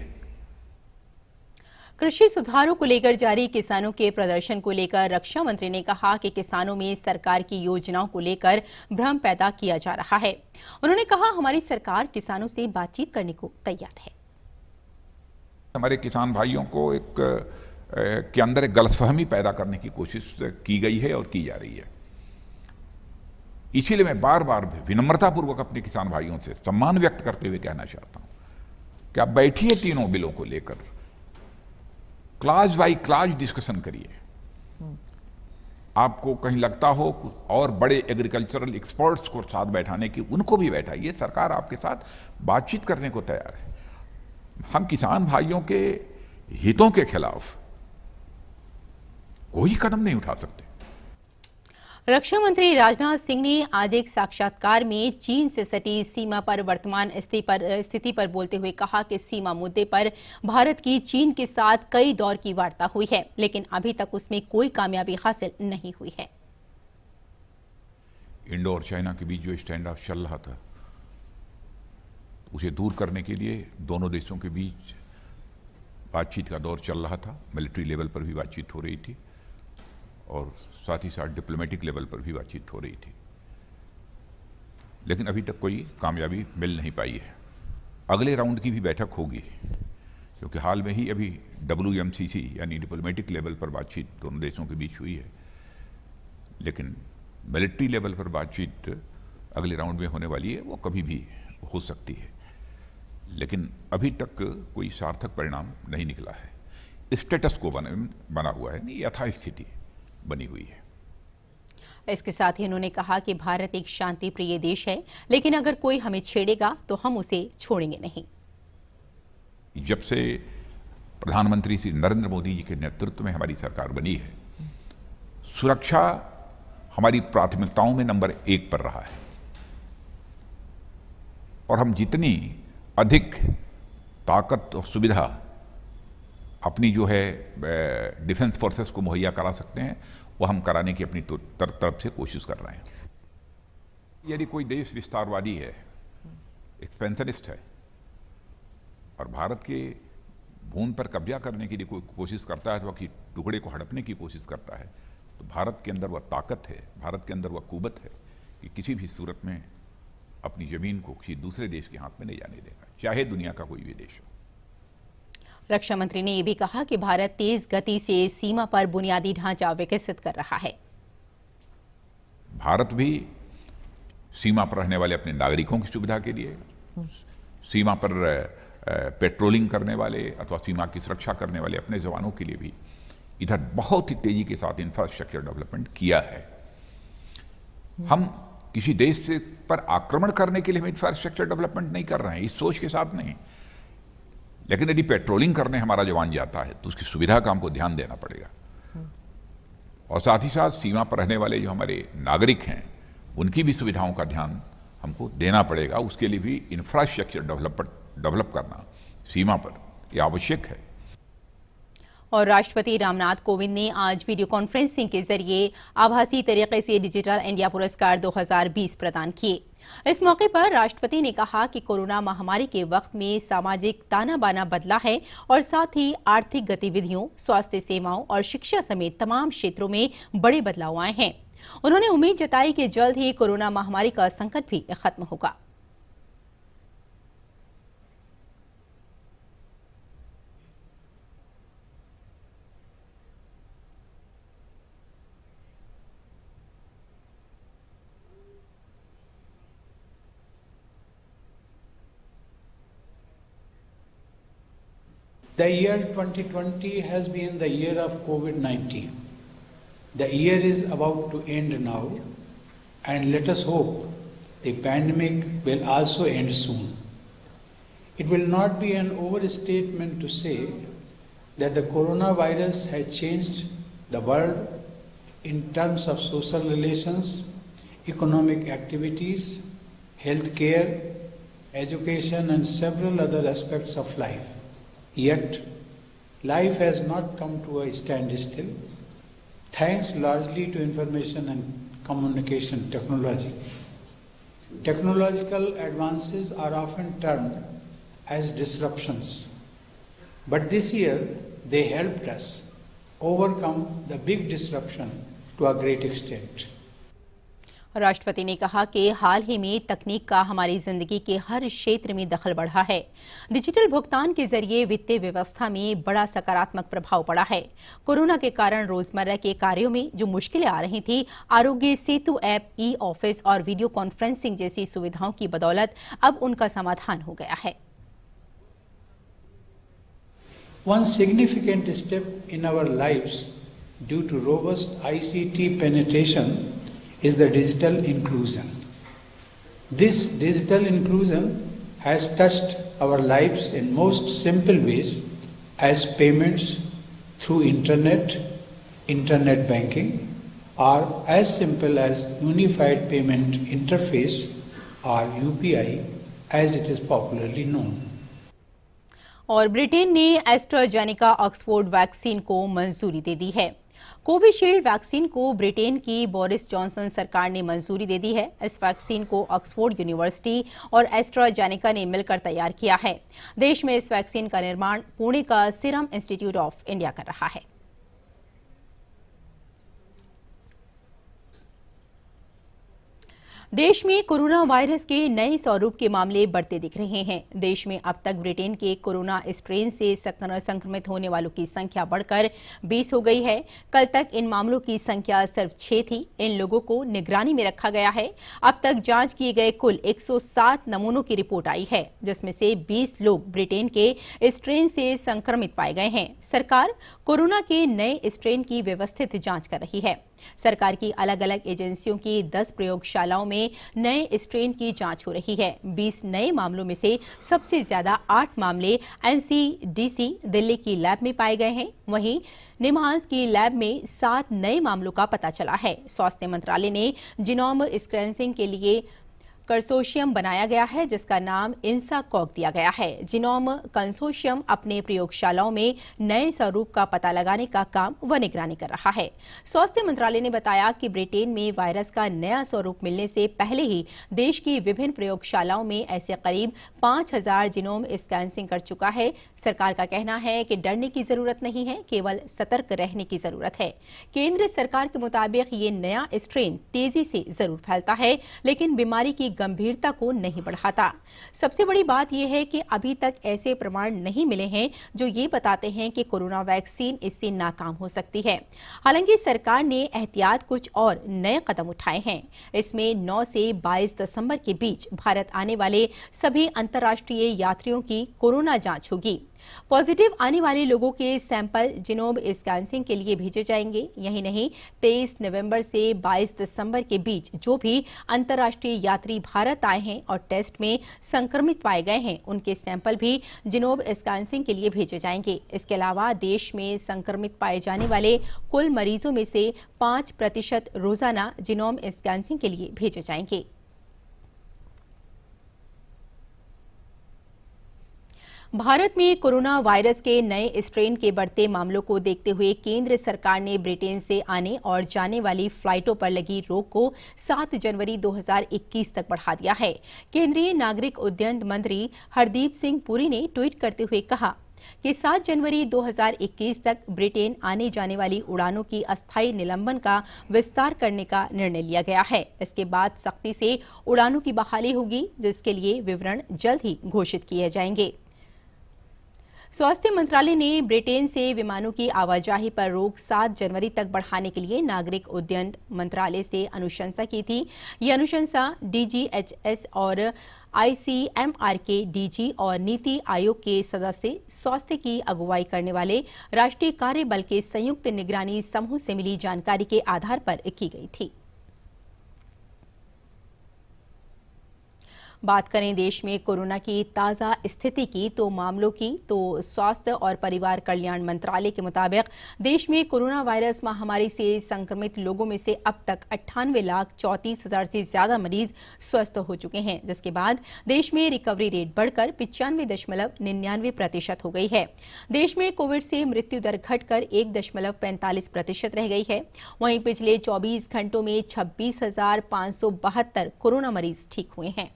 कृषि सुधारों को लेकर जारी किसानों के प्रदर्शन को लेकर रक्षा मंत्री ने कहा कि किसानों में सरकार की योजनाओं को लेकर भ्रम पैदा किया जा रहा है। उन्होंने कहा हमारी सरकार किसानों से बातचीत करने को तैयार है। हमारे किसान भाइयों को के अंदर एक गलतफहमी पैदा करने की कोशिश की गई है और की जा रही है। इसीलिए मैं बार बार विनम्रतापूर्वक अपने किसान भाइयों से सम्मान व्यक्त करते हुए कहना चाहता हूं कि आप बैठिए, तीनों बिलों को लेकर क्लास बाई क्लास डिस्कशन करिए। आपको कहीं लगता हो और बड़े एग्रीकल्चरल एक्सपर्ट्स को साथ बैठाने की, उनको भी बैठाइए। सरकार आपके साथ बातचीत करने को तैयार है। हम किसान भाइयों के हितों के खिलाफ कोई कदम नहीं उठा सकते। रक्षा मंत्री राजनाथ सिंह ने आज एक साक्षात्कार में चीन से सटी सीमा पर वर्तमान स्थिति पर बोलते हुए कहा कि सीमा मुद्दे पर भारत की चीन के साथ कई दौर की वार्ता हुई है, लेकिन अभी तक उसमें कोई कामयाबी हासिल नहीं हुई है। इंडो और चाइना के बीच जो स्टैंड ऑफ चल रहा था उसे दूर करने के लिए दोनों देशों के बीच बातचीत का दौर चल रहा था। मिलिट्री लेवल पर भी बातचीत हो रही थी और साथ ही साथ डिप्लोमेटिक लेवल पर भी बातचीत हो रही थी, लेकिन अभी तक कोई कामयाबी मिल नहीं पाई है। अगले राउंड की भी बैठक होगी क्योंकि हाल में ही अभी WMCC यानी डिप्लोमेटिक लेवल पर बातचीत दोनों देशों के बीच हुई है, लेकिन मिलिट्री लेवल पर बातचीत अगले राउंड में होने वाली है। वो कभी भी हो सकती है, लेकिन अभी तक कोई सार्थक परिणाम नहीं निकला है। स्टेटस को बना हुआ है, यथास्थिति बनी हुई है। इसके साथ ही उन्होंने कहा कि भारत एक शांति प्रिय देश है, लेकिन अगर कोई हमें छेड़ेगा तो हम उसे छोड़ेंगे नहीं। जब से प्रधानमंत्री श्री नरेंद्र मोदी जी के नेतृत्व में हमारी सरकार बनी है, सुरक्षा हमारी प्राथमिकताओं में नंबर 1 पर रहा है और हम जितनी अधिक ताकत और सुविधा अपनी जो है डिफेंस फोर्सेस को मुहैया करा सकते हैं वो हम कराने की अपनी तरफ से कोशिश कर रहे हैं। यदि कोई देश विस्तारवादी है, एक्सपेंशनिस्ट है और भारत के भूमि पर कब्जा करने के लिए कोई कोशिश करता है तो कि टुकड़े को हड़पने की कोशिश करता है, तो भारत के अंदर वह ताकत है, भारत के अंदर वह कुवत है कि किसी भी सूरत में अपनी जमीन को किसी दूसरे देश के हाथ में नहीं जाने देगा, चाहे दुनिया का कोई भी देश हो। रक्षा मंत्री ने यह भी कहा कि भारत तेज गति से सीमा पर बुनियादी ढांचा विकसित कर रहा है। भारत भी सीमा पर रहने वाले अपने नागरिकों की सुविधा के लिए, सीमा पर पेट्रोलिंग करने वाले अथवा सीमा की सुरक्षा करने वाले अपने जवानों के लिए भी इधर बहुत ही तेजी के साथ इंफ्रास्ट्रक्चर डेवलपमेंट किया है। हम किसी देश से पर आक्रमण करने के लिए हम इंफ्रास्ट्रक्चर डेवलपमेंट नहीं कर रहे हैं, इस सोच के साथ नहीं, लेकिन यदि पेट्रोलिंग करने हमारा जवान जाता है तो उसकी सुविधा का हमको ध्यान देना पड़ेगा और साथ ही साथ सीमा पर रहने वाले जो हमारे नागरिक हैं उनकी भी सुविधाओं का ध्यान हमको देना पड़ेगा। उसके लिए भी इंफ्रास्ट्रक्चर डेवलप करना सीमा पर यह आवश्यक है। और राष्ट्रपति रामनाथ कोविंद ने आज वीडियो कॉन्फ्रेंसिंग के जरिए आभासी तरीके से डिजिटल इंडिया पुरस्कार 2020 प्रदान किए। इस मौके पर राष्ट्रपति ने कहा कि कोरोना महामारी के वक्त में सामाजिक ताना बाना बदला है और साथ ही आर्थिक गतिविधियों, स्वास्थ्य सेवाओं और शिक्षा समेत तमाम क्षेत्रों में बड़े बदलाव आए हैं। उन्होंने उम्मीद जताई कि जल्द ही कोरोना महामारी का संकट भी खत्म होगा। The year 2020 has been the year of COVID-19. The year is about to end now, and let us hope the pandemic will also end soon. It will not be an overstatement to say that the coronavirus has changed the world in terms of social relations, economic activities, healthcare, education, and several other aspects of life. Yet, life has not come to a standstill, thanks largely to information and communication technology. Technological advances are often termed as disruptions, but this year they helped us overcome the big disruption to a great extent. राष्ट्रपति ने कहा कि हाल ही में तकनीक का हमारी जिंदगी के हर क्षेत्र में दखल बढ़ा है। डिजिटल भुगतान के जरिए वित्तीय व्यवस्था में बड़ा सकारात्मक प्रभाव पड़ा है। कोरोना के कारण रोजमर्रा के कार्यों में जो मुश्किलें आ रही थी, Aarogya Setu app, e office और वीडियो कॉन्फ्रेंसिंग जैसी सुविधाओं की बदौलत अब उनका समाधान हो गया है। One significant step in our lives due to robust ICT penetration is the digital inclusion. This digital inclusion has touched our lives in most simple ways as payments through internet banking, or as simple as Unified Payment Interface or UPI as it is popularly known. और Britain ने AstraZeneca Oxford vaccine को मंजूरी दे दी है। Covishield vaccine को Britain की Boris Johnson सरकार ने मंजूरी दे दी है। इस वैक्सीन को ऑक्सफोर्ड यूनिवर्सिटी और एस्ट्राजेनेका ने मिलकर तैयार किया है। देश में इस वैक्सीन का निर्माण पुणे का सीरम इंस्टीट्यूट ऑफ इंडिया कर रहा है। देश में कोरोना वायरस के नए स्वरूप के मामले बढ़ते दिख रहे हैं। देश में अब तक ब्रिटेन के कोरोना स्ट्रेन से संक्रमित होने वालों की संख्या बढ़कर 20 हो गई है। कल तक इन मामलों की संख्या सिर्फ 6 थी। इन लोगों को निगरानी में रखा गया है। अब तक जांच किए गए कुल 107 नमूनों की रिपोर्ट आई है, जिसमें से 20 लोग ब्रिटेन के स्ट्रेन से संक्रमित पाए गए हैं। सरकार कोरोना के नए स्ट्रेन की व्यवस्थित जांच कर रही है। सरकार की अलग अलग एजेंसियों की 10 प्रयोगशालाओं में नए स्ट्रेन की जांच हो रही है। 20 नए मामलों में से सबसे ज्यादा 8 मामले NCDC दिल्ली की लैब में पाए गए हैं। वहीं निम्हांस की लैब में 7 नए मामलों का पता चला है। स्वास्थ्य मंत्रालय ने जीनोम सीक्वेंसिंग के लिए कंसोर्शियम बनाया गया है, जिसका नाम इंसाकॉग दिया गया है। जीनोम कंसोर्शियम अपने प्रयोगशालाओं में नए स्वरूप का पता लगाने का काम व निगरानी कर रहा है। स्वास्थ्य मंत्रालय ने बताया कि ब्रिटेन में वायरस का नया स्वरूप मिलने से पहले ही देश की विभिन्न प्रयोगशालाओं में ऐसे करीब 5000 जीनोम स्कैनिंग कर चुका है। सरकार का कहना है कि डरने की जरूरत नहीं है, केवल सतर्क रहने की जरूरत है। केंद्र सरकार के मुताबिक ये नया स्ट्रेन तेजी से जरूर फैलता है, लेकिन बीमारी की गंभीरता को नहीं बढ़ाता। सबसे बड़ी बात यह है कि अभी तक ऐसे प्रमाण नहीं मिले हैं जो ये बताते हैं कि कोरोना वैक्सीन इससे नाकाम हो सकती है। हालांकि सरकार ने एहतियात कुछ और नए कदम उठाए हैं। इसमें 9 से 22 दिसंबर के बीच भारत आने वाले सभी अंतर्राष्ट्रीय यात्रियों की कोरोना जांच होगी। पॉजिटिव आने वाले लोगों के सैंपल जीनोम स्कैनिंग के लिए भेजे जाएंगे। यही नहीं, 23 नवंबर से 22 दिसंबर के बीच जो भी अंतर्राष्ट्रीय यात्री भारत आए हैं और टेस्ट में संक्रमित पाए गए हैं, उनके सैंपल भी जीनोम स्कैनिंग के लिए भेजे जाएंगे। इसके अलावा देश में संक्रमित पाए जाने वाले कुल मरीजों में से 5% रोजाना जीनोम स्कैनिंग के लिए भेजे जाएंगे। भारत में कोरोना वायरस के नए स्ट्रेन के बढ़ते मामलों को देखते हुए केंद्र सरकार ने ब्रिटेन से आने और जाने वाली फ्लाइटों पर लगी रोक को 7 जनवरी 2021 तक बढ़ा दिया है। केंद्रीय नागरिक उड्डयन मंत्री हरदीप सिंह पुरी ने ट्वीट करते हुए कहा कि 7 जनवरी 2021 तक ब्रिटेन आने जाने वाली उड़ानों की अस्थायी निलंबन का विस्तार करने का निर्णय लिया गया है। इसके बाद सख्ती से उड़ानों की बहाली होगी, जिसके लिए विवरण जल्द ही घोषित किए जाएंगे। स्वास्थ्य मंत्रालय ने ब्रिटेन से विमानों की आवाजाही पर रोक 7 जनवरी तक बढ़ाने के लिए नागरिक उड्डयन मंत्रालय से अनुशंसा की थी। ये अनुशंसा DGHS और ICMR के DG और नीति आयोग के सदस्य स्वास्थ्य की अगुवाई करने वाले राष्ट्रीय कार्य बल के संयुक्त निगरानी समूह से मिली जानकारी के आधार पर की गई थी। बात करें देश में कोरोना की ताज़ा स्थिति की तो मामलों की तो स्वास्थ्य और परिवार कल्याण मंत्रालय के मुताबिक देश में कोरोना वायरस महामारी से संक्रमित लोगों में से अब तक 98,34,000 से ज्यादा मरीज स्वस्थ हो चुके हैं, जिसके बाद देश में रिकवरी रेट बढ़कर 95.99% हो गई है। देश में कोविड से मृत्यु दर घटकर 1.45% रह गई है। वहीं पिछले 24 घंटों में 26,572 कोरोना मरीज ठीक हुए हैं।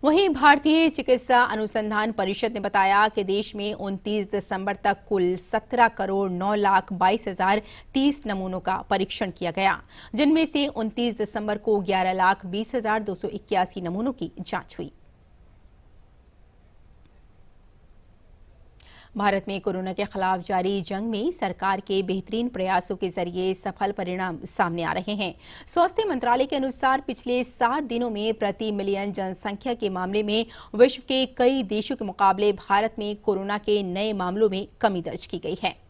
वहीं भारतीय चिकित्सा अनुसंधान परिषद ने बताया कि देश में 29 दिसंबर तक कुल 17,09,22,030 नमूनों का परीक्षण किया गया, जिनमें से 29 दिसंबर को 11,20,281 नमूनों की जांच हुई। भारत में कोरोना के खिलाफ जारी जंग में सरकार के बेहतरीन प्रयासों के जरिए सफल परिणाम सामने आ रहे हैं। स्वास्थ्य मंत्रालय के अनुसार पिछले 7 दिनों में प्रति मिलियन जनसंख्या के मामले में विश्व के कई देशों के मुकाबले भारत में कोरोना के नए मामलों में कमी दर्ज की गई है।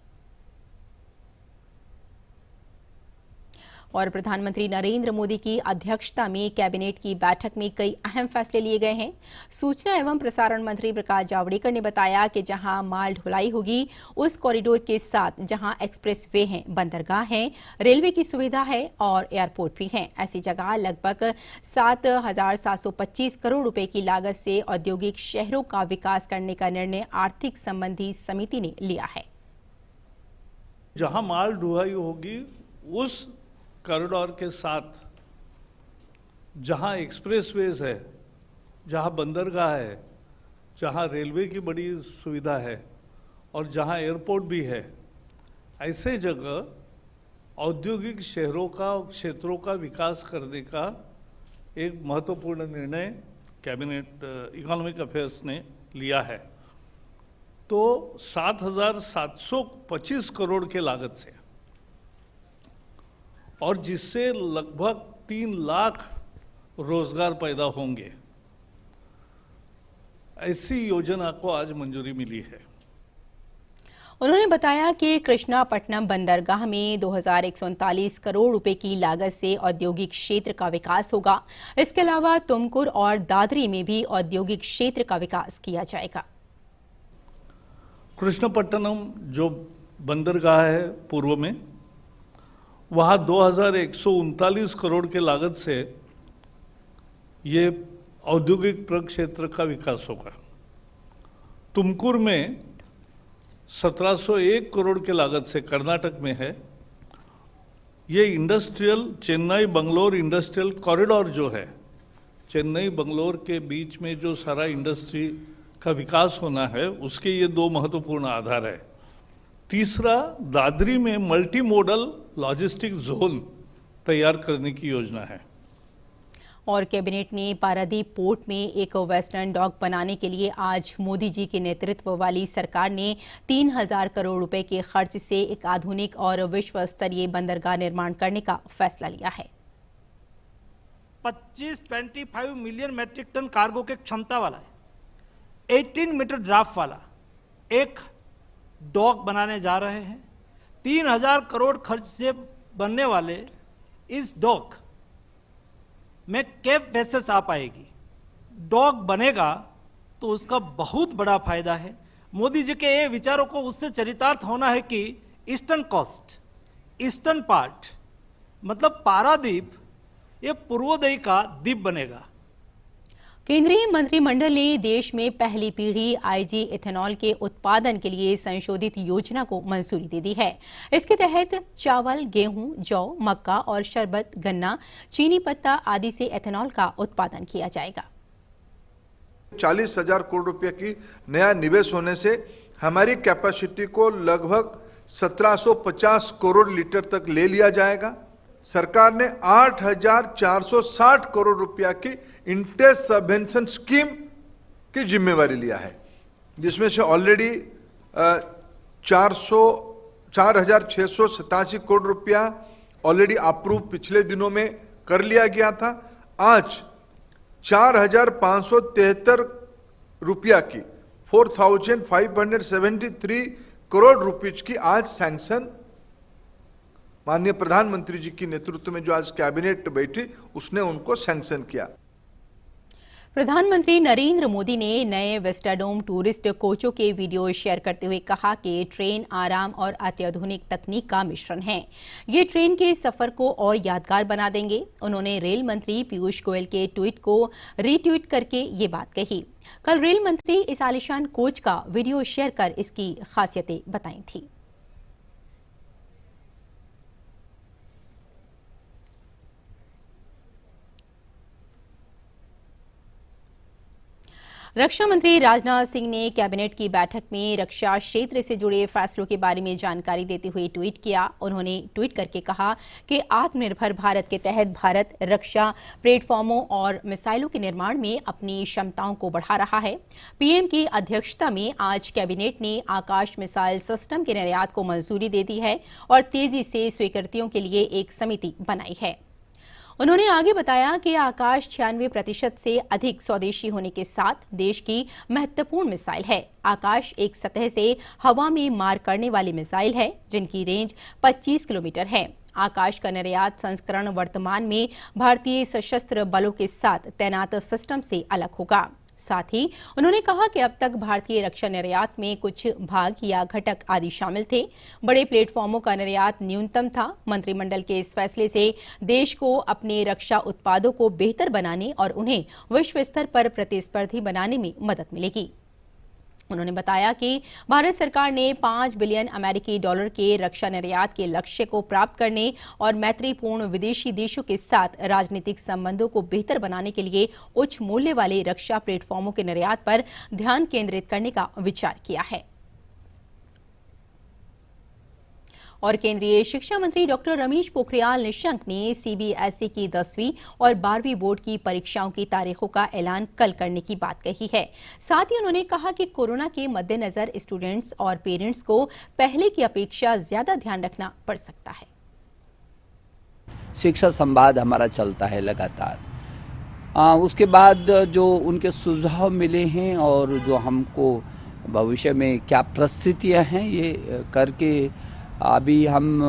और प्रधानमंत्री नरेंद्र मोदी की अध्यक्षता में कैबिनेट की बैठक में कई अहम फैसले लिए गए हैं। सूचना एवं प्रसारण मंत्री प्रकाश जावड़ेकर ने बताया कि जहां माल ढुलाई होगी उस कॉरिडोर के साथ जहां एक्सप्रेस वे हैं, बंदरगाह हैं, रेलवे की सुविधा है और एयरपोर्ट भी हैं, ऐसी जगह लगभग 7,725 करोड़ रुपए की लागत से औद्योगिक शहरों का विकास करने का निर्णय आर्थिक संबंधी समिति ने लिया है। जहां माल ढुलाई होगी उस कॉरिडोर के साथ जहां एक्सप्रेसवेज है, जहां बंदरगाह है, जहां रेलवे की बड़ी सुविधा है और जहां एयरपोर्ट भी है, ऐसे जगह औद्योगिक शहरों का क्षेत्रों का विकास करने का एक महत्वपूर्ण निर्णय कैबिनेट इकोनॉमिक अफेयर्स ने लिया है। तो 7,725 करोड़ के लागत से और जिससे लगभग 3 लाख रोजगार पैदा होंगे, ऐसी योजना को आज मंजूरी मिली है। उन्होंने बताया कि कृष्णापट्टनम बंदरगाह में 2,139 करोड़ रुपए की लागत से औद्योगिक क्षेत्र का विकास होगा। इसके अलावा तुमकुर और दादरी में भी औद्योगिक क्षेत्र का विकास किया जाएगा। कृष्णापट्टनम जो बंदरगाह है पूर्व में, वहाँ 2,139 करोड़ के लागत से ये औद्योगिक प्रक्षेत्र का विकास होगा। तुमकुर में 1,701 करोड़ के लागत से कर्नाटक में है। ये industrial Chennai Bangalore industrial corridor जो है, चेन्नई बंगलोर के बीच में जो सारा इंडस्ट्री का विकास होना है, उसके ये 2 महत्वपूर्ण आधार है। तीसरा, दादरी में मल्टी मॉडल लॉजिस्टिक जोन तैयार करने की योजना है। और कैबिनेट ने पारादीप पोर्ट में एक वेस्टर्न डॉक बनाने के लिए आज मोदी जी के नेतृत्व वाली सरकार ने 3,000 करोड़ रुपए के खर्च से एक आधुनिक और विश्व स्तरीय बंदरगाह निर्माण करने का फैसला लिया है। 25 मिलियन मैट्रिक टन कार्गो के क्षमता वाला है, 18 मीटर ड्राफ्ट वाला एक डॉक बनाने जा रहे हैं। 3,000 करोड़ खर्च से बनने वाले इस डॉक में कैप वेसल्स आ पाएगी। डॉक बनेगा तो उसका बहुत बड़ा फायदा है। मोदी जी के ये विचारों को उससे चरितार्थ होना है कि ईस्टर्न कोस्ट, ईस्टर्न पार्ट मतलब पारादीप ये पूर्वोदय का द्वीप बनेगा। केंद्रीय मंत्रिमंडल ने देश में पहली पीढ़ी आईजी इथेनॉल के उत्पादन के लिए संशोधित योजना को मंजूरी दे दी है। इसके तहत चावल, गेहूं, जौ, मक्का और शरबत, गन्ना, चीनी पत्ता आदि से इथेनॉल का उत्पादन किया जाएगा। 40,000 करोड़ रुपए की नया निवेश होने से हमारी कैपेसिटी को लगभग 1750 करोड़ लीटर तक ले लिया जाएगा। सरकार ने 8,460 करोड़ रुपया की इंटरेस्ट सबवेंशन स्कीम की जिम्मेवारी लिया है, जिसमें से ऑलरेडी 4,687 करोड़ रुपया ऑलरेडी अप्रूव पिछले दिनों में कर लिया गया था। आज 4,573 रुपया की 4,573 करोड़ रुपीज की आज सैंक्शन माननीय प्रधानमंत्री जी की नेतृत्व में जो आज कैबिनेट बैठी उसने उनको सैंक्शन किया। प्रधानमंत्री नरेंद्र मोदी ने नए विस्टाडोम टूरिस्ट कोचों के वीडियो शेयर करते हुए कहा कि ट्रेन आराम और अत्याधुनिक तकनीक का मिश्रण है। ये ट्रेन के सफर को और यादगार बना देंगे। उन्होंने रेल मंत्री पीयूष गोयल के ट्वीट को रीट्वीट करके ये बात कही। कल रेल मंत्री इस आलीशान कोच का वीडियो शेयर कर इसकी खासियतें बताई थी। रक्षा मंत्री राजनाथ सिंह ने कैबिनेट की बैठक में रक्षा क्षेत्र से जुड़े फैसलों के बारे में जानकारी देते हुए ट्वीट किया। उन्होंने ट्वीट करके कहा कि आत्मनिर्भर भारत के तहत भारत रक्षा प्लेटफॉर्मों और मिसाइलों के निर्माण में अपनी क्षमताओं को बढ़ा रहा है। पीएम की अध्यक्षता में आज कैबिनेट ने आकाश मिसाइल सिस्टम के निर्यात को मंजूरी दे दी है और तेजी से स्वीकृतियों के लिए एक समिति बनाई है। उन्होंने आगे बताया कि आकाश 96% से अधिक स्वदेशी होने के साथ देश की महत्वपूर्ण मिसाइल है। आकाश एक सतह से हवा में मार करने वाली मिसाइल है जिनकी रेंज 25 किलोमीटर है। आकाश का निर्यात संस्करण वर्तमान में भारतीय सशस्त्र बलों के साथ तैनात सिस्टम से अलग होगा। साथ ही उन्होंने कहा कि अब तक भारतीय रक्षा निर्यात में कुछ भाग या घटक आदि शामिल थे। बड़े प्लेटफॉर्मों का निर्यात न्यूनतम था। मंत्रिमंडल के इस फैसले से देश को अपने रक्षा उत्पादों को बेहतर बनाने और उन्हें विश्व स्तर पर प्रतिस्पर्धी बनाने में मदद मिलेगी। उन्होंने बताया कि भारत सरकार ने 5 बिलियन अमेरिकी डॉलर के रक्षा निर्यात के लक्ष्य को प्राप्त करने और मैत्रीपूर्ण विदेशी देशों के साथ राजनीतिक संबंधों को बेहतर बनाने के लिए उच्च मूल्य वाले रक्षा प्लेटफॉर्मों के निर्यात पर ध्यान केंद्रित करने का विचार किया है। और केंद्रीय शिक्षा मंत्री डॉक्टर रमेश पोखरियाल निशंक ने सीबीएसई की 10वीं और 12वीं बोर्ड की परीक्षाओं की तारीखों का ऐलान कल करने की बात कही है। साथ ही उन्होंने कहा कि कोरोना के मद्देनजर स्टूडेंट्स और पेरेंट्स को पहले की अपेक्षा ज्यादा ध्यान रखना पड़ सकता है। शिक्षा संवाद हमारा चलता है लगातार। उसके बाद जो उनके सुझाव मिले हैं और जो हमको भविष्य में क्या परिस्थितियां हैं ये करके अभी हम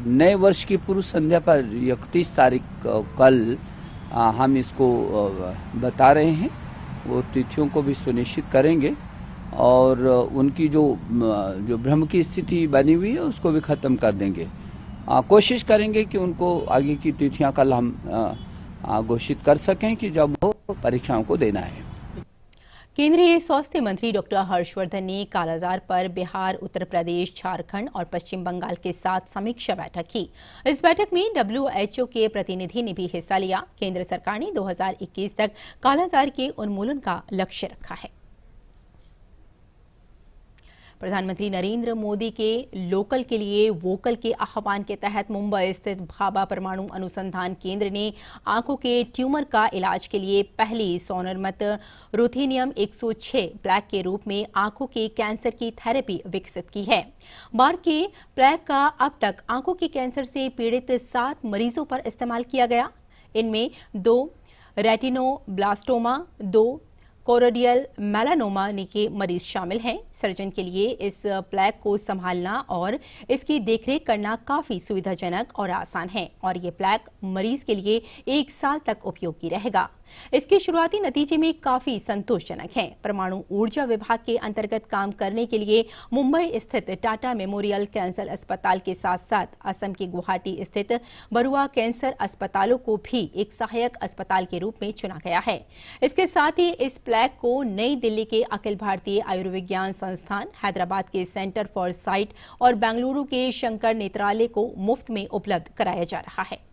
नए वर्ष की पूर्व संध्या पर 31 तारीख कल हम इसको बता रहे हैं। वो तिथियों को भी सुनिश्चित करेंगे और उनकी जो भ्रम की स्थिति बनी हुई है उसको भी ख़त्म कर देंगे। कोशिश करेंगे कि उनको आगे की तिथियां कल हम घोषित कर सकें कि जब वो परीक्षाओं को देना है। केंद्रीय स्वास्थ्य मंत्री डॉक्टर हर्षवर्धन ने कालाजार पर बिहार, उत्तर प्रदेश, झारखंड और पश्चिम बंगाल के साथ समीक्षा बैठक की। इस बैठक में WHO के प्रतिनिधि ने भी हिस्सा लिया। केंद्र सरकार ने 2021 तक कालाजार के उन्मूलन का लक्ष्य रखा है। प्रधानमंत्री नरेंद्र मोदी के लोकल के लिए वोकल के आह्वान के तहत मुंबई स्थित भाभा परमाणु अनुसंधान केंद्र ने आंखों के ट्यूमर का इलाज के लिए पहली सोनरमत रुथेनियम 106 प्लैक के रूप में आंखों के कैंसर की थेरेपी विकसित की है। बार के प्लैक का अब तक आंखों के कैंसर से पीड़ित 7 मरीजों पर इस्तेमाल किया गया। इनमें 2 रेटिनोब्लास्टोमा, 2 कोरोडियल मेलानोमा के मरीज शामिल हैं। सर्जन के लिए इस प्लैक को संभालना और इसकी देखरेख करना काफी सुविधाजनक और आसान है और ये प्लैक मरीज के लिए 1 साल तक उपयोगी रहेगा। इसके शुरुआती नतीजे में काफी संतोषजनक हैं। परमाणु ऊर्जा विभाग के अंतर्गत काम करने के लिए मुंबई स्थित टाटा मेमोरियल कैंसर अस्पताल के साथ साथ असम के गुवाहाटी स्थित बरुआ कैंसर अस्पतालों को भी एक सहायक अस्पताल के रूप में चुना गया है। इसके साथ ही इस प्लेक को नई दिल्ली के अखिल भारतीय आयुर्विज्ञान संस्थान, हैदराबाद के सेंटर फॉर साइट और बेंगलुरु के शंकर नेत्रालय को मुफ्त में उपलब्ध कराया जा रहा है।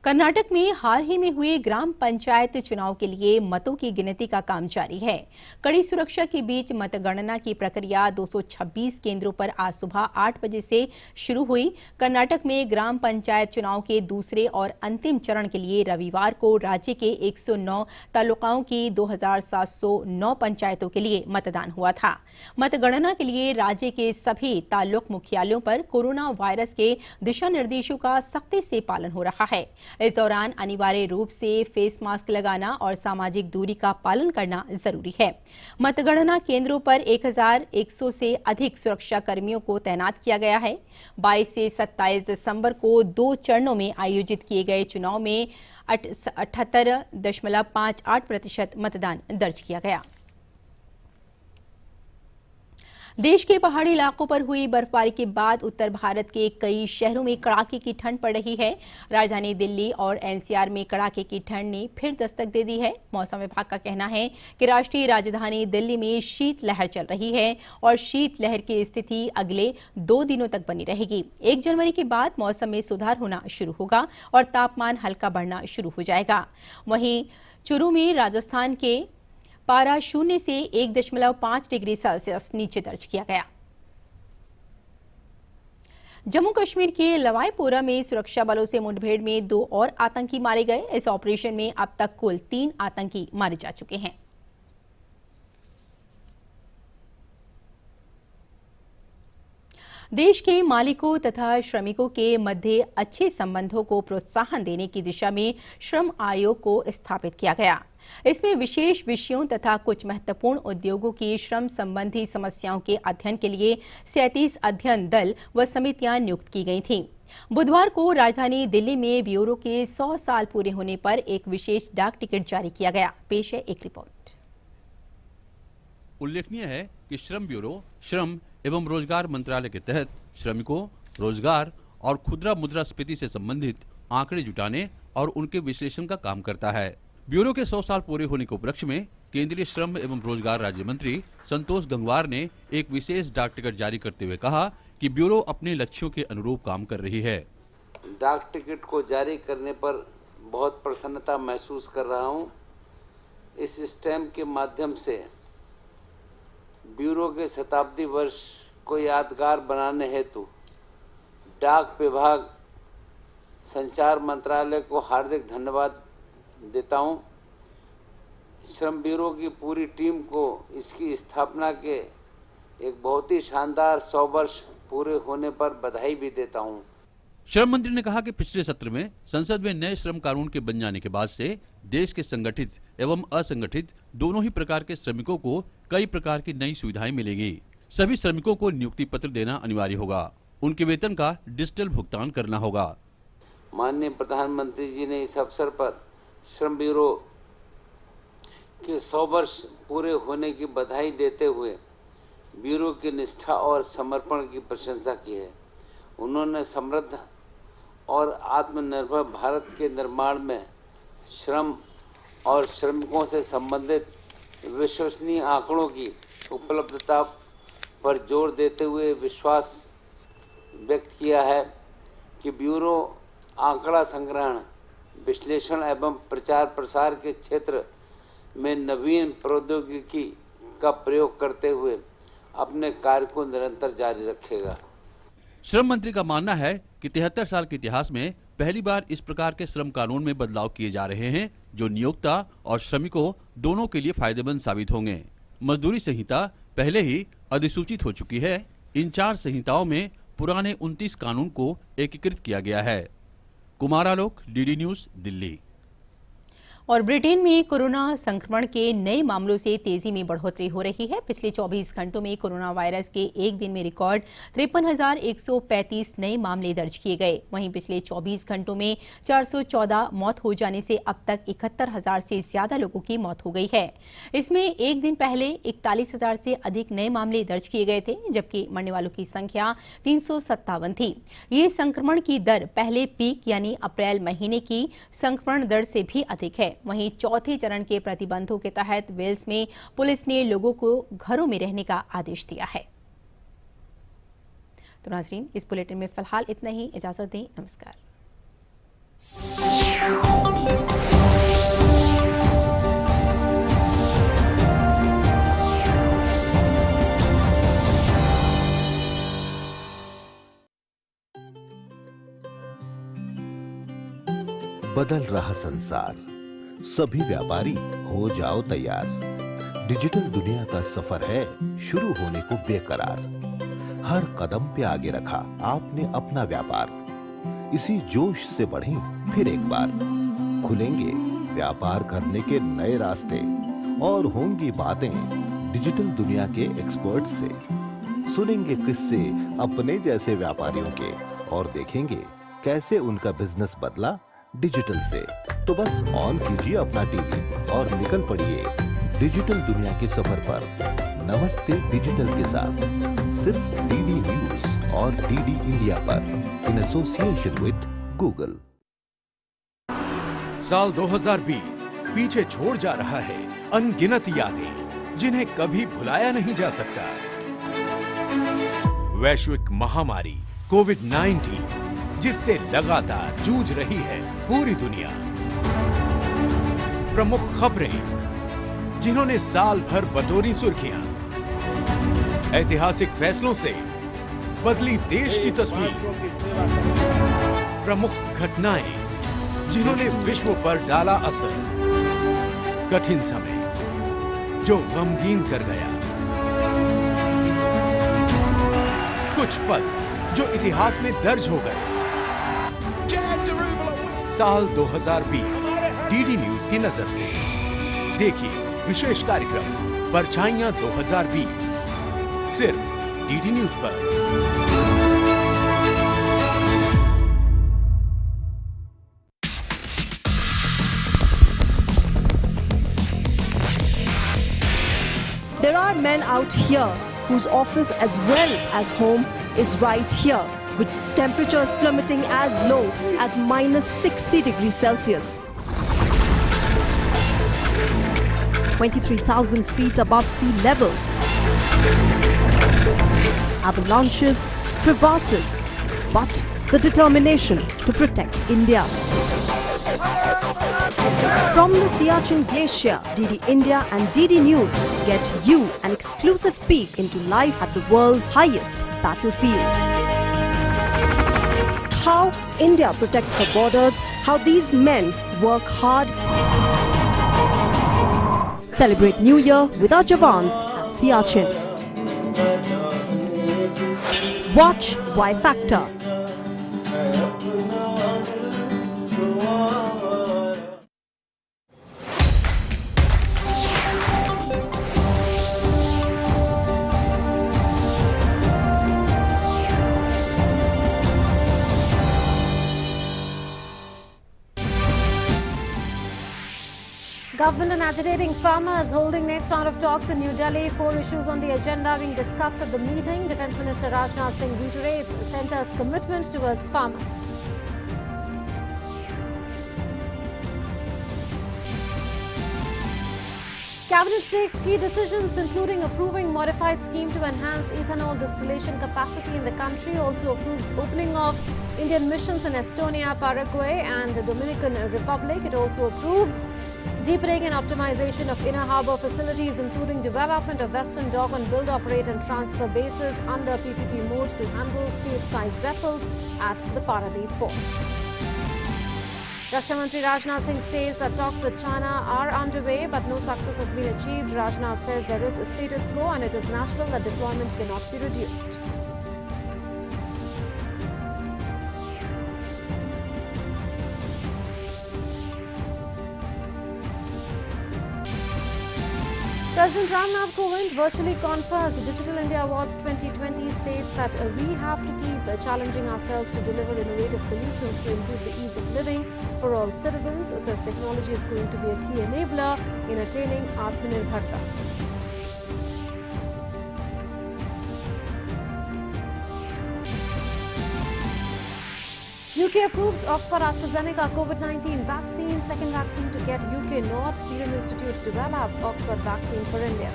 कर्नाटक में हाल ही में हुए ग्राम पंचायत चुनाव के लिए मतों की गिनती का काम जारी है। कड़ी सुरक्षा के बीच मतगणना की प्रक्रिया 226 केंद्रों पर आज सुबह 8 बजे से शुरू हुई। कर्नाटक में ग्राम पंचायत चुनाव के दूसरे और अंतिम चरण के लिए रविवार को राज्य के 109 तालुकाओं की 2709 पंचायतों के लिए मतदान हुआ था। मतगणना के लिए राज्य के सभी तालुक मुख्यालयों पर कोरोना वायरस के दिशा निर्देशों का सख्ती से पालन हो रहा है। इस दौरान अनिवार्य रूप से फेस मास्क लगाना और सामाजिक दूरी का पालन करना जरूरी है। मतगणना केंद्रों पर 1100 से अधिक सुरक्षा कर्मियों को तैनात किया गया है। 22 से 27 दिसंबर को 2 चरणों में आयोजित किए गए चुनाव में 78.58% मतदान दर्ज किया गया। देश के पहाड़ी इलाकों पर हुई बर्फबारी के बाद उत्तर भारत के कई शहरों में कड़ाके की ठंड पड़ रही है। राजधानी दिल्ली और एनसीआर में कड़ाके की ठंड ने फिर दस्तक दे दी है। मौसम विभाग का कहना है कि राष्ट्रीय राजधानी दिल्ली में शीतलहर चल रही है और शीतलहर की स्थिति अगले 2 दिनों तक बनी रहेगी। 1 जनवरी के बाद मौसम में सुधार होना शुरू होगा और तापमान हल्का बढ़ना शुरू हो जाएगा। वहीं चूरू में राजस्थान के पारा 0 से 1.5 डिग्री सेल्सियस नीचे दर्ज किया गया। जम्मू कश्मीर के लवाईपोरा में सुरक्षा बलों से मुठभेड़ में 2 और आतंकी मारे गए। इस ऑपरेशन में अब तक कुल 3 आतंकी मारे जा चुके हैं। देश के मालिकों तथा श्रमिकों के मध्य अच्छे संबंधों को प्रोत्साहन देने की दिशा में श्रम आयोग को स्थापित किया गया। इसमें विशेष विषयों तथा कुछ महत्वपूर्ण उद्योगों की श्रम संबंधी समस्याओं के अध्ययन के लिए 37 अध्ययन दल व समितियां नियुक्त की गई थीं। बुधवार को राजधानी दिल्ली में ब्यूरो के 100 साल पूरे होने पर एक विशेष डाक टिकट जारी किया गया। पेश है एक रिपोर्ट। उल्लेखनीय है कि श्रम ब्यूरो श्रम एवं रोजगार मंत्रालय के तहत श्रमिकों, रोजगार और खुदरा मुद्रास्फीति से संबंधित आंकड़े जुटाने और उनके विश्लेषण का काम करता है। ब्यूरो के 100 साल पूरे होने के उपलक्ष्य में केंद्रीय श्रम एवं रोजगार राज्य मंत्री संतोष गंगवार ने एक विशेष डाक टिकट जारी करते हुए कहा कि ब्यूरो अपने लक्ष्यों के अनुरूप काम कर रही है। डाक टिकट को जारी करने पर बहुत प्रसन्नता महसूस कर रहा हूं। इस स्टैम्प के माध्यम से ब्यूरो के शताब्दी वर्ष को यादगार बनाने हेतु डाक विभाग, संचार मंत्रालय को हार्दिक धन्यवाद देता हूं। श्रम ब्यूरो की पूरी टीम को इसकी स्थापना के एक बहुत ही शानदार 100 वर्ष पूरे होने पर बधाई भी देता हूं। श्रम मंत्री ने कहा कि पिछले सत्र में संसद में नए श्रम कानून के बन जाने के बाद से देश के संगठित एवं असंगठित दोनों ही प्रकार के श्रमिकों को कई प्रकार की नई सुविधाएं मिलेगी। सभी श्रमिकों को नियुक्ति पत्र देना अनिवार्य होगा। उनके वेतन का डिजिटल भुगतान करना होगा। माननीय प्रधानमंत्री जी ने इस अवसर पर श्रम ब्यूरो के 100 वर्ष पूरे होने की बधाई देते हुए ब्यूरो की निष्ठा और समर्पण की प्रशंसा की है। उन्होंने समृद्ध और आत्मनिर्भर भारत के निर्माण में श्रम और श्रमिकों से संबंधित विश्वसनीय आंकड़ों की उपलब्धता पर जोर देते हुए विश्वास व्यक्त किया है कि ब्यूरो आंकड़ा संग्रहण, विश्लेषण एवं प्रचार प्रसार के क्षेत्र में नवीन प्रौद्योगिकी का प्रयोग करते हुए अपने कार्य को निरंतर जारी रखेगा। श्रम मंत्री का मानना है कि 73 साल के इतिहास में पहली बार इस प्रकार के श्रम कानून में बदलाव किए जा रहे हैं जो नियोक्ता और श्रमिकों दोनों के लिए फायदेमंद साबित होंगे। मजदूरी संहिता पहले ही अधिसूचित हो चुकी है। इन 4 संहिताओं में पुराने 29 कानून को एकीकृत किया गया है। Kumar Alok, DD news, Delhi. और ब्रिटेन में कोरोना संक्रमण के नए मामलों से तेजी में बढ़ोतरी हो रही है। पिछले 24 घंटों में कोरोना वायरस के एक दिन में रिकॉर्ड 53,135 नए मामले दर्ज किए गए। वहीं पिछले 24 घंटों में 414 मौत हो जाने से अब तक 71,000 से ज्यादा लोगों की मौत हो गई है। इसमें एक दिन पहले 41,000 से अधिक नए मामले दर्ज किए गए थे, जबकि मरने वालों की संख्या 357 थी। ये संक्रमण की दर पहले पीक यानी अप्रैल महीने की संक्रमण दर से भी अधिक है। वहीं चौथे चरण के प्रतिबंधों के तहत वेल्स में पुलिस ने लोगों को घरों में रहने का आदेश दिया है। तो नाज़रीन, इस बुलेटिन में फिलहाल इतना ही। इजाजत दें, नमस्कार। बदल रहा संसार, सभी व्यापारी हो जाओ तैयार। डिजिटल दुनिया का सफर है शुरू होने को बेकरार। हर कदम पे आगे रखा आपने अपना व्यापार। इसी जोश से बढ़ें फिर एक बार। खुलेंगे व्यापार करने के नए रास्ते और होंगी बातें डिजिटल दुनिया के एक्सपर्ट से। सुनेंगे किस्से अपने जैसे व्यापारियों के और देखेंगे कैसे उनका बिजनेस बदला डिजिटल से। तो बस ऑन कीजिए अपना टीवी और निकल पड़िए डिजिटल दुनिया के सफर पर। नमस्ते डिजिटल के साथ सिर्फ डीडी न्यूज और डीडी इंडिया पर इन एसोसिएशन विद गूगल। साल 2020 पीछे छोड़ जा रहा है अनगिनत यादें जिन्हें कभी भुलाया नहीं जा सकता। वैश्विक महामारी कोविड-19 जिससे लगातार जूझ रही है पूरी दुनिया। प्रमुख खबरें जिन्होंने साल भर बटोरी सुर्खियां। ऐतिहासिक फैसलों से बदली देश की तस्वीर। प्रमुख घटनाएं जिन्होंने विश्व पर डाला असर। कठिन समय जो गमगीन कर गया। कुछ पल जो इतिहास में दर्ज हो गए। साल 2020 डीडी न्यूज की नजर से देखिए विशेष कार्यक्रम परछाइयां 2020 सिर्फ डीडी न्यूज पर। There are men out here whose office as well as home is right here, with temperatures plummeting as low as -60 degrees Celsius. 23,000 feet above sea level. Avalanches, crevasses, but the determination to protect India. From the Siachen Glacier, DD India and DD News get you an exclusive peek into life at the world's highest battlefield. How India protects her borders, how these men work hard. Celebrate New Year with our Jawans at Siachen. Watch Y Factor. Government and agitating farmers holding next round of talks in New Delhi. 4 issues on the agenda being discussed at the meeting. Defence Minister Rajnath Singh reiterates centre's commitment towards farmers. Cabinet takes key decisions including approving modified scheme to enhance ethanol distillation capacity in the country. Also approves opening of Indian missions in Estonia, Paraguay and the Dominican Republic. It also approves deepening and optimization of inner harbour facilities, including development of Western Dock on build, operate and transfer bases under PPP mode to handle Cape-sized vessels at the Paradip port. Raksha Mantri Rajnath Singh states that talks with China are underway, but no success has been achieved. Rajnath says there is a status quo and it is natural that deployment cannot be reduced. President Ramnath Kovind virtually confers Digital India Awards 2020, states that we have to keep challenging ourselves to deliver innovative solutions to improve the ease of living for all citizens, says technology is going to be a key enabler in attaining Atmanirbharta. UK approves Oxford AstraZeneca COVID-19 vaccine, second vaccine to get UK North. Serum Institute develops Oxford vaccine for India.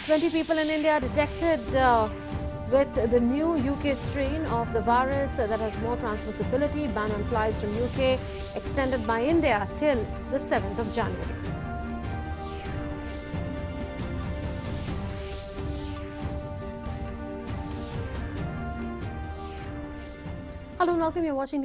Twenty people in India detected with the new UK strain of the virus that has more transmissibility. Ban on flights from UK extended by India till the 7th of January. Hello and welcome. You're watching the